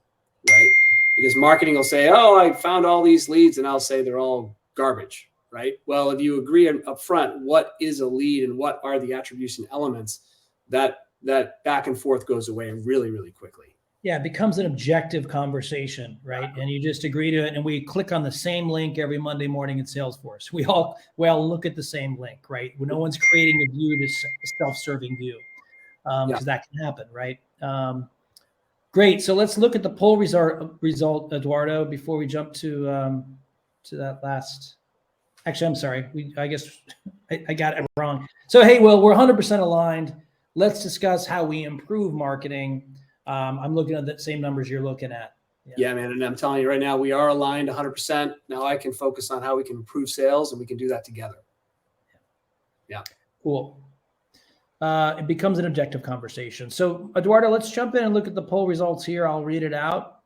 [SPEAKER 3] right? Because marketing will say, oh, I found all these leads, and I'll say they're all garbage, right? Well, if you agree up front what is a lead and what are the attribution elements, that back and forth goes away really, really quickly.
[SPEAKER 2] Yeah, it becomes an objective conversation, right? And you just agree to it, and we click on the same link every Monday morning in Salesforce. We all look at the same link, right? No one's creating a view to a self-serving view, because that can happen, right? Great. So let's look at the poll result, Eduardo, before we jump to that last. Actually, I'm sorry. I guess I got it wrong. So, hey, Will, we're 100% aligned. Let's discuss how we improve marketing. I'm looking at the same numbers you're looking at.
[SPEAKER 3] Yeah, man. And I'm telling you right now, we are aligned 100%. Now I can focus on how we can improve sales, and we can do that together. Yeah.
[SPEAKER 2] Cool. It becomes an objective conversation. So, Eduardo, let's jump in and look at the poll results here. I'll read it out.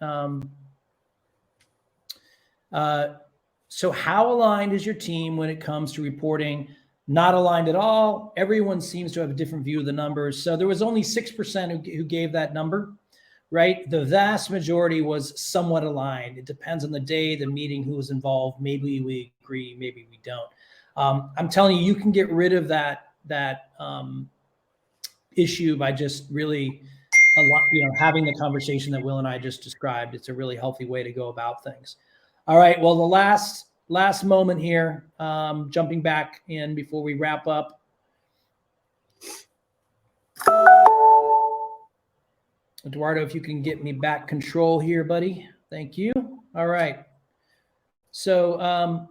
[SPEAKER 2] So how aligned is your team when it comes to reporting? Not aligned at all. Everyone seems to have a different view of the numbers. So there was only 6% who gave that number, right? The vast majority was somewhat aligned. It depends on the day, the meeting, who was involved. Maybe we agree, maybe we don't. I'm telling you, you can get rid of that issue by just really having the conversation that Will and I just described. It's a really healthy way to go about things. All right. Well, the last moment here, jumping back in before we wrap up. Eduardo, if you can get me back control here, buddy. Thank you. All right. So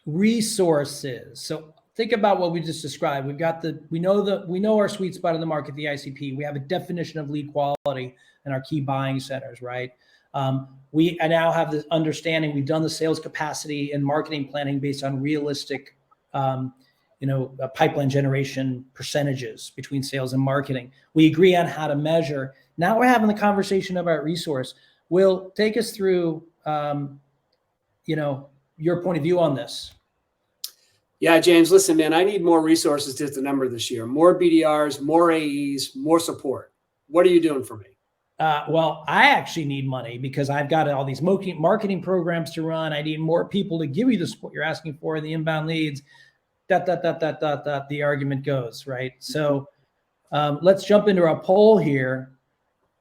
[SPEAKER 2] resources. So think about what we just described. We know our sweet spot in the market, the ICP. We have a definition of lead quality in our key buying centers, right? We now have this understanding. We've done the sales capacity and marketing planning based on realistic, pipeline generation percentages between sales and marketing. We agree on how to measure. Now we're having the conversation about resource. Will, take us through, your point of view on this.
[SPEAKER 3] Yeah, James, listen, man, I need more resources to hit the number this year. More BDRs, more AEs, more support. What are you doing for me?
[SPEAKER 2] Well, I actually need money because I've got all these marketing programs to run. I need more people to give you the support you're asking for, the inbound leads, the argument goes, right? So let's jump into our poll here.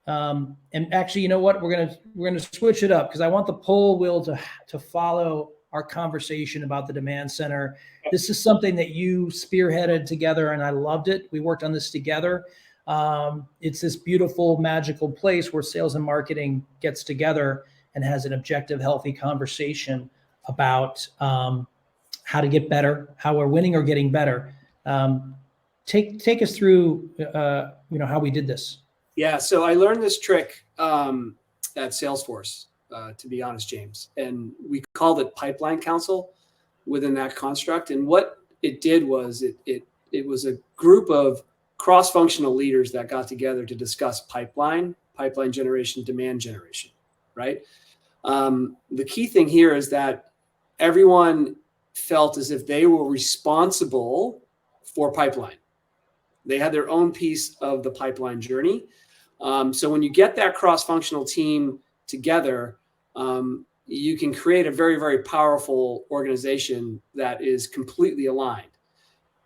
[SPEAKER 2] And actually, you know what? We're gonna switch it up because I want the poll, Will, to follow our conversation about the demand center. This is something that you spearheaded together, and I loved it. We worked on this together. It's this beautiful, magical place where sales and marketing gets together and has an objective, healthy conversation about how to get better, how we're winning or getting better. Take us through, how we did this.
[SPEAKER 3] Yeah, so I learned this trick at Salesforce, to be honest, James, and we called it Pipeline Council within that construct. And what it did was it was a group of cross-functional leaders that got together to discuss pipeline generation, demand generation, right? The key thing here is that everyone felt as if they were responsible for pipeline. They had their own piece of the pipeline journey. So when you get that cross-functional team together, you can create a very, very powerful organization that is completely aligned.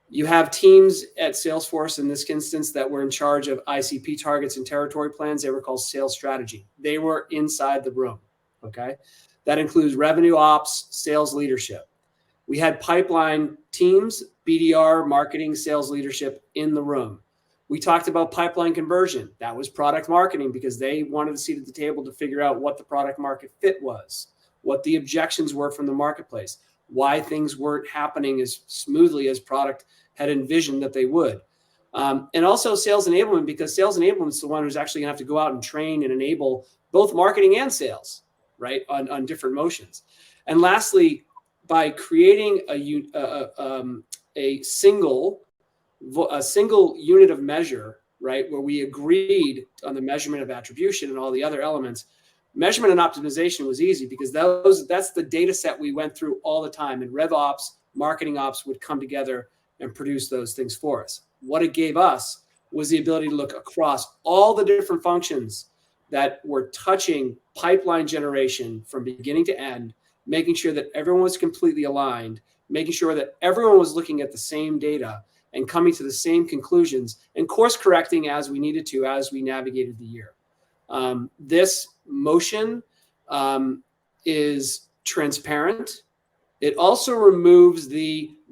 [SPEAKER 3] You have teams at Salesforce in this instance that were in charge of ICP targets and territory plans. They were called sales strategy. They were inside the room, okay? That includes revenue ops, sales leadership. We had pipeline teams, BDR, marketing, sales leadership in the room. We talked about pipeline conversion. That was product marketing because they wanted a seat at the table to figure out what the product market fit was, what the objections were from the marketplace, why things weren't happening as smoothly as product had envisioned that they would. And also sales enablement, because sales enablement is the one who's actually gonna have to go out and train and enable both marketing and sales, right, on different motions. And lastly, by creating a single unit of measure, right, where we agreed on the measurement of attribution and all the other elements, measurement and optimization was easy because that's the data set we went through all the time, and rev ops, marketing ops would come together and produce those things for us. What it gave us was the ability to look across all the different functions that were touching pipeline generation from beginning to end, making sure that everyone was completely aligned, making sure that everyone was looking at the same data and coming to the same conclusions and course correcting as we needed to as we navigated the year. This motion is transparent. It also removes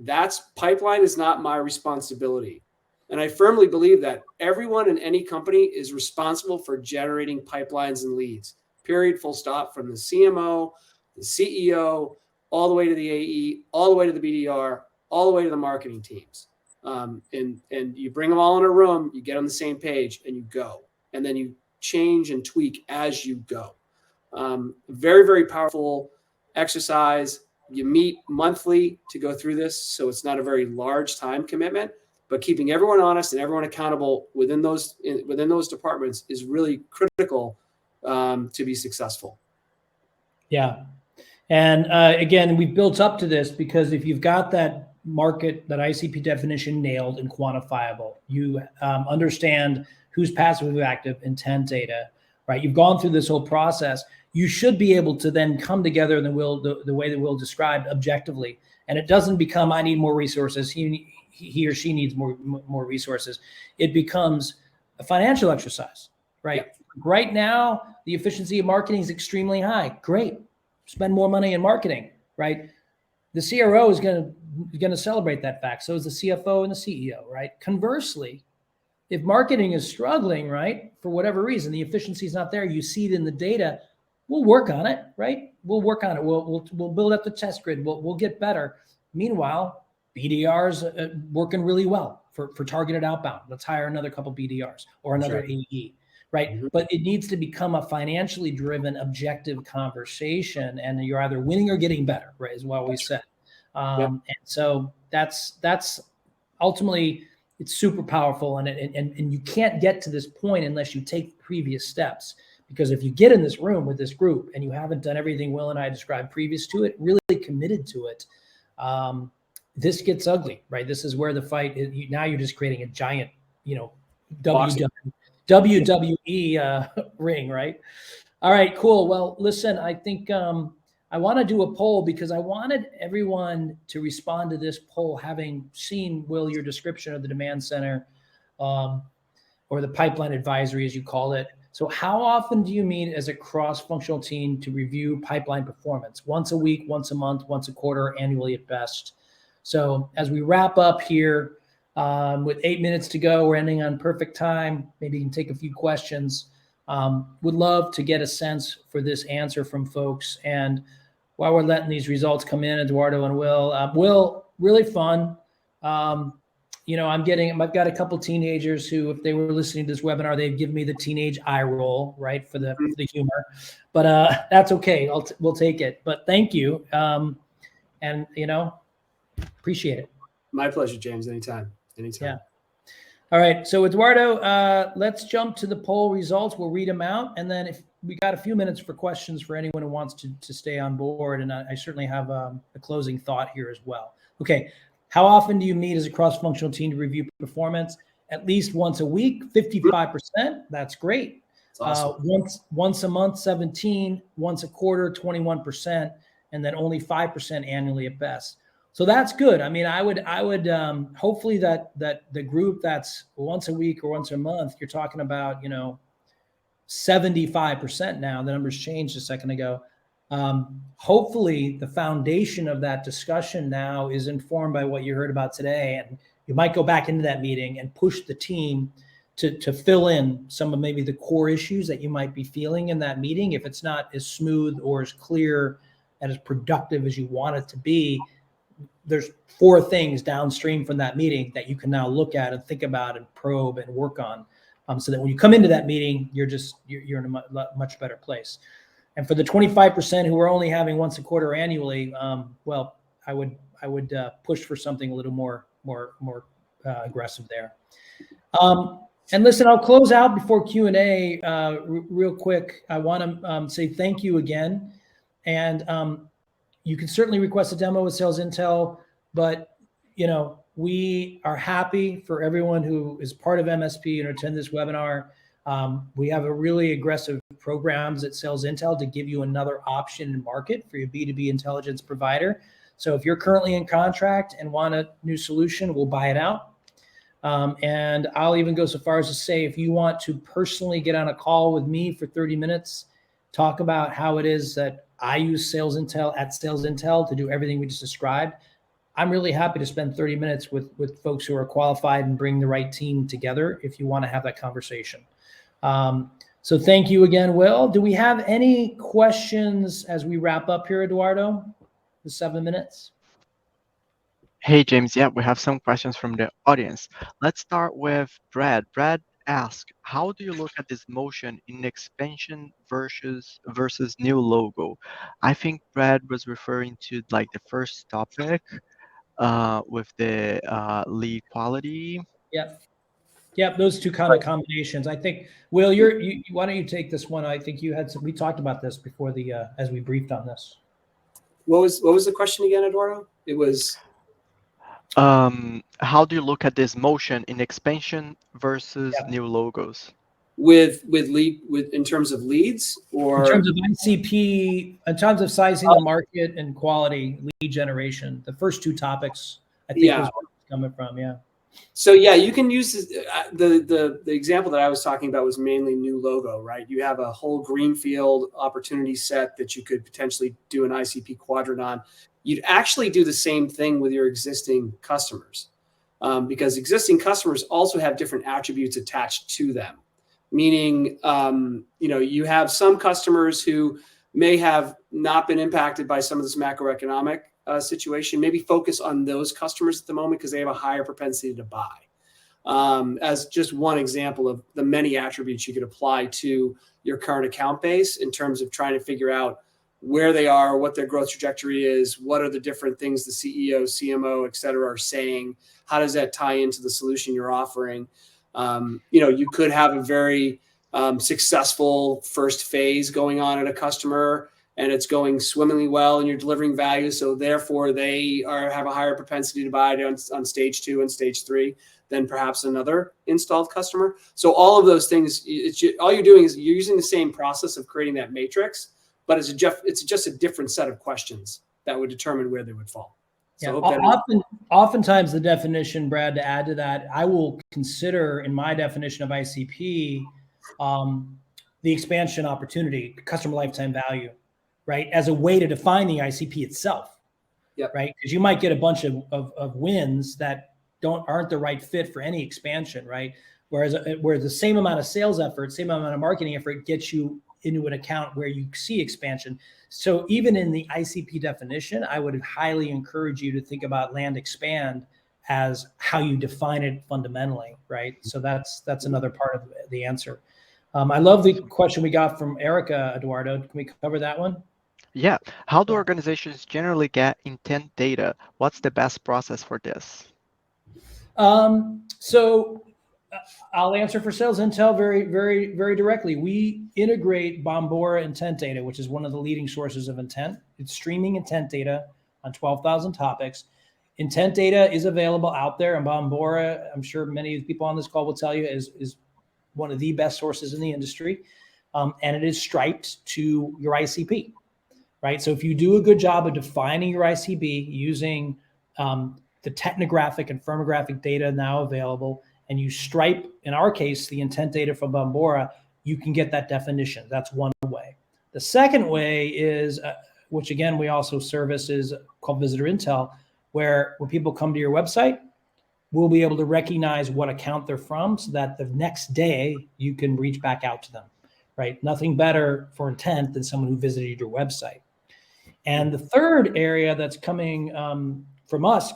[SPEAKER 3] that's pipeline is not my responsibility. And I firmly believe that everyone in any company is responsible for generating pipelines and leads, period, full stop, from the CMO, the CEO, all the way to the AE, all the way to the BDR, all the way to the marketing teams. And you bring them all in a room, you get on the same page, and you go. And then you change and tweak as you go. Very, very powerful exercise. You meet monthly to go through this, so it's not a very large time commitment, but keeping everyone honest and everyone accountable within those departments is really critical to be successful.
[SPEAKER 2] Yeah. And again, we've built up to this because if you've got that market, that ICP definition nailed and quantifiable, you understand who's passive, who's active, intent data, right? You've gone through this whole process. You should be able to then come together in the way that Will described objectively. And it doesn't become, I need more resources. He or she needs more resources. It becomes a financial exercise, right? Yeah. Right now, the efficiency of marketing is extremely high. Great. spend more money in marketing, right? The CRO is going to celebrate that fact. So is the CFO and the CEO, right? Conversely, if marketing is struggling, right, for whatever reason, the efficiency is not there, you see it in the data, we'll work on it, right? We'll work on it. We'll build up the test grid. We'll get better. Meanwhile, BDR's working really well for targeted outbound. Let's hire another couple BDRs or another AE, right? Mm-hmm. But it needs to become a financially driven, objective conversation, and you're either winning or getting better, right? Is what we said. And so that's ultimately, it's super powerful, and you can't get to this point unless you take previous steps. Because if you get in this room with this group and you haven't done everything Will and I described previous to it, really committed to it, this gets ugly, right? This is where the fight is. Now you're just creating a giant, WWE ring, right? All right, cool. Well, listen, I think I want to do a poll because I wanted everyone to respond to this poll, having seen, Will, your description of the demand center or the pipeline advisory, as you call it. So how often do you meet as a cross-functional team to review pipeline performance? Once a week, once a month, once a quarter, annually at best. So as we wrap up here, with 8 minutes to go, we're ending on perfect time. Maybe you can take a few questions. Would love to get a sense for this answer from folks. And while we're letting these results come in, Eduardo and Will, really fun. I've got a couple teenagers who, if they were listening to this webinar, they'd give me the teenage eye roll, right, for the humor. But that's okay. We'll take it. But thank you, and appreciate it.
[SPEAKER 3] My pleasure, James. Anytime.
[SPEAKER 2] Yeah. All right. So Eduardo, let's jump to the poll results. We'll read them out, and then if we got a few minutes for questions for anyone who wants to stay on board, and I certainly have a closing thought here as well. Okay. How often do you meet as a cross-functional team to review performance? At least once a week, 55%. That's great. That's awesome. Once a month, 17. Once a quarter, 21%, and then only 5% annually at best. So that's good. I mean, I would hopefully that the group that's once a week or once a month, you're talking about 75% now. The numbers changed a second ago. Hopefully the foundation of that discussion now is informed by what you heard about today, and you might go back into that meeting and push the team to fill in some of maybe the core issues that you might be feeling in that meeting. If it's not as smooth or as clear and as productive as you want it to be, there's 4 things downstream from that meeting that you can now look at and think about and probe and work on, so that when you come into that meeting, you're in a much better place. And for the 25% who are only having once a quarter annually, I would push for something a little more aggressive there. And listen, I'll close out before Q&A real quick. I want to say thank you again, and you can certainly request a demo with Sales Intel, but we are happy for everyone who is part of MSP and attend this webinar. We have a really aggressive programs at Sales Intel to give you another option in market for your B2B intelligence provider. So if you're currently in contract and want a new solution, we'll buy it out. And I'll even go so far as to say, if you want to personally get on a call with me for 30 minutes, talk about how it is that I use Sales Intel to do everything we just described, I'm really happy to spend 30 minutes with folks who are qualified and bring the right team together if you want to have that conversation. So thank you again, Will. Do we have any questions as we wrap up here, Eduardo? The 7 minutes.
[SPEAKER 1] Hey, James. Yeah, we have some questions from the audience. Let's start with Brad. Brad asked, how do you look at this motion in expansion versus new logo? I think Brad was referring to like the first topic with the lead quality.
[SPEAKER 2] Yep, those two kind of combinations. I think, Will, why don't you take this one? I think we talked about this before as we briefed on this.
[SPEAKER 3] What was the question again, Eduardo? It was
[SPEAKER 1] how do you look at this motion in expansion versus new logos?
[SPEAKER 3] In terms of leads, or
[SPEAKER 2] in terms of ICP, in terms of sizing the market and quality lead generation, the first 2 topics, I think was where it's coming from.
[SPEAKER 3] So yeah, you can use the example that I was talking about was mainly new logo, right? You have a whole greenfield opportunity set that you could potentially do an ICP quadrant on. You'd actually do the same thing with your existing customers, because existing customers also have different attributes attached to them. Meaning, you have some customers who may have not been impacted by some of this macroeconomic situation. Maybe focus on those customers at the moment because they have a higher propensity to buy. As just one example of the many attributes you could apply to your current account base in terms of trying to figure out where they are, what their growth trajectory is, what are the different things the CEO, CMO, et cetera, are saying, how does that tie into the solution you're offering? You could have a very successful first phase going on at a customer, and it's going swimmingly well, and you're delivering value. So therefore, they have a higher propensity to buy on stage 2 and stage 3 than perhaps another installed customer. So all of those things, all you're doing is you're using the same process of creating that matrix, but it's just a different set of questions that would determine where they would fall. So
[SPEAKER 2] oftentimes the definition, Brad, to add to that, I will consider in my definition of ICP, the expansion opportunity, customer lifetime value, right? As a way to define the ICP itself, right? Because you might get a bunch of wins that aren't the right fit for any expansion, right? Whereas the same amount of sales effort, same amount of marketing effort gets you into an account where you see expansion. So even in the ICP definition, I would highly encourage you to think about land expand as how you define it fundamentally, right? So that's another part of the answer. I love the question we got from Erica, Eduardo. Can we cover that one?
[SPEAKER 1] Yeah. How do organizations generally get intent data? What's the best process for this?
[SPEAKER 2] So I'll answer for Sales Intel very, very, very directly. We integrate Bombora intent data, which is one of the leading sources of intent. It's streaming intent data on 12,000 topics. Intent data is available out there, and Bombora, I'm sure many of the people on this call will tell you, is one of the best sources in the industry. And it is striped to your ICP, right? So if you do a good job of defining your ICP using the technographic and firmographic data now available, and you stripe, in our case, the intent data from Bombora, you can get that definition. That's one way. The second way is, which again, we also service, is called Visitor Intel, where when people come to your website, we'll be able to recognize what account they're from so that the next day you can reach back out to them, right? Nothing better for intent than someone who visited your website. And the third area that's coming from us,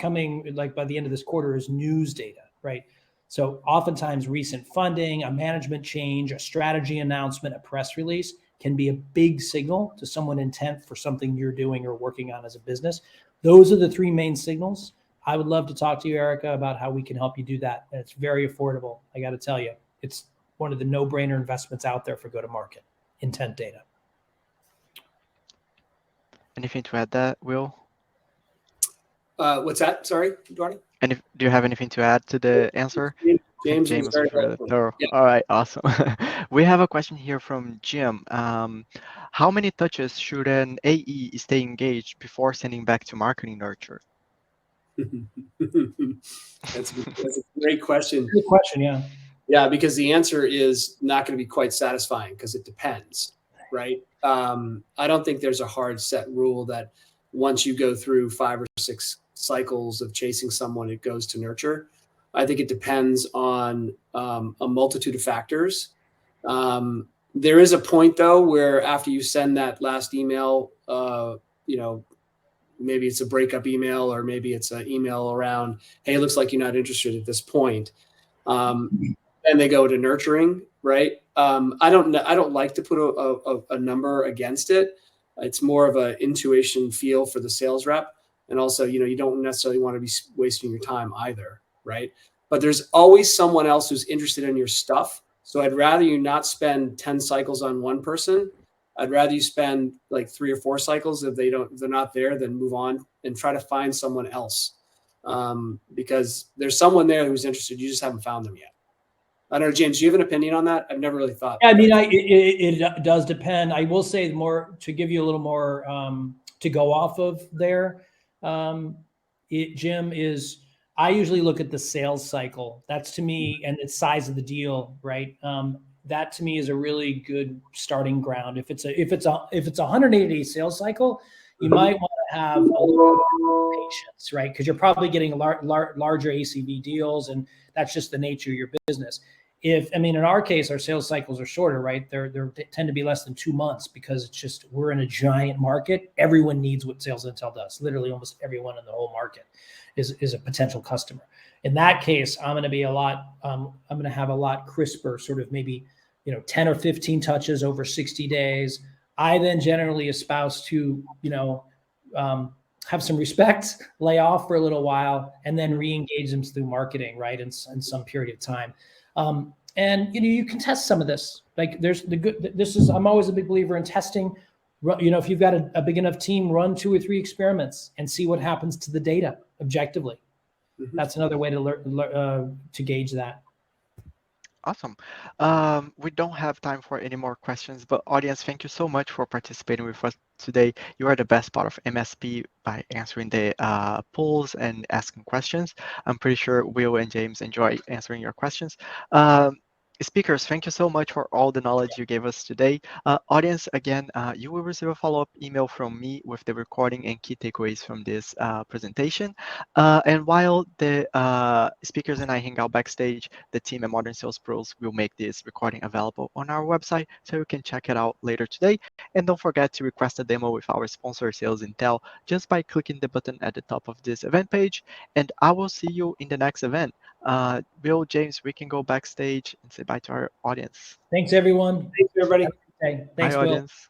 [SPEAKER 2] like by the end of this quarter, is news data, right? So oftentimes recent funding, a management change, a strategy announcement, a press release can be a big signal to someone intent for something you're doing or working on as a business. Those are the three main signals. I would love to talk to you, Erica, about how we can help you do that. And it's very affordable. I got to tell you, it's one of the no-brainer investments out there for go-to-market, intent data.
[SPEAKER 1] Anything to add that, Will?
[SPEAKER 3] What's that? Sorry, Eduardo?
[SPEAKER 1] And do you have anything to add to the answer?
[SPEAKER 3] James
[SPEAKER 1] was
[SPEAKER 3] very
[SPEAKER 1] really
[SPEAKER 3] helpful.
[SPEAKER 1] thorough.
[SPEAKER 3] Yeah.
[SPEAKER 1] All right, awesome. We have a question here from Jim. How many touches should an AE stay engaged before sending back to marketing nurture?
[SPEAKER 3] That's a great question.
[SPEAKER 2] Good question, yeah.
[SPEAKER 3] Yeah, because the answer is not going to be quite satisfying because it depends, right? I don't think there's a hard set rule that once you go through 5 or 6 cycles of chasing someone, it goes to nurture. I think it depends on a multitude of factors. There is a point, though, where after you send that last email, maybe it's a breakup email or maybe it's an email around, hey, it looks like you're not interested at this point. And they go to nurturing, right? I don't like to put a number against it. It's more of an intuition feel for the sales rep. And also, you don't necessarily want to be wasting your time either, right? But there's always someone else who's interested in your stuff. So I'd rather you not spend 10 cycles on one person. I'd rather you spend like 3 or 4 cycles if they're not there, then move on and try to find someone else. Because there's someone there who's interested. You just haven't found them yet. I don't know, James, do you have an opinion on that? I've never really thought.
[SPEAKER 2] I mean, it does depend. I will say more to give you a little more to go off of there. Jim, is I usually look at the sales cycle. That's to me, and the size of the deal, right? That to me is a really good starting ground. If it's a 180-day sales cycle, you might want to have a little patience, right? Because you're probably getting larger ACV deals, and that's just the nature of your business. In our case, our sales cycles are shorter, right? They tend to be less than 2 months because it's just we're in a giant market. Everyone needs what Sales Intel does. Literally, almost everyone in the whole market is a potential customer. In that case, I'm going to be I'm going to have a lot crisper, sort of maybe 10 or 15 touches over 60 days. I then generally espouse to have some respect, lay off for a little while, and then re-engage them through marketing, right? In some period of time. And you can test some of this. Like I'm always a big believer in testing. If you've got a big enough team, run 2 or 3 experiments and see what happens to the data objectively. Mm-hmm. That's another way to gauge that.
[SPEAKER 1] Awesome. We don't have time for any more questions, but audience, thank you so much for participating with us today. You are the best part of MSP by answering the polls and asking questions. I'm pretty sure Will and James enjoy answering your questions. Speakers, thank you so much for all the knowledge you gave us today. Audience, again, you will receive a follow-up email from me with the recording and key takeaways from this presentation. And while the speakers and I hang out backstage, the team at Modern Sales Pros will make this recording available on our website, so you can check it out later today. And don't forget to request a demo with our sponsor, Sales Intel, just by clicking the button at the top of this event page. And I will see you in the next event. Will, James, we can go backstage and say bye to our audience.
[SPEAKER 2] Thanks, everyone.
[SPEAKER 3] Thanks, everybody.
[SPEAKER 2] Thanks,
[SPEAKER 1] Bye,
[SPEAKER 2] Will.
[SPEAKER 1] audience.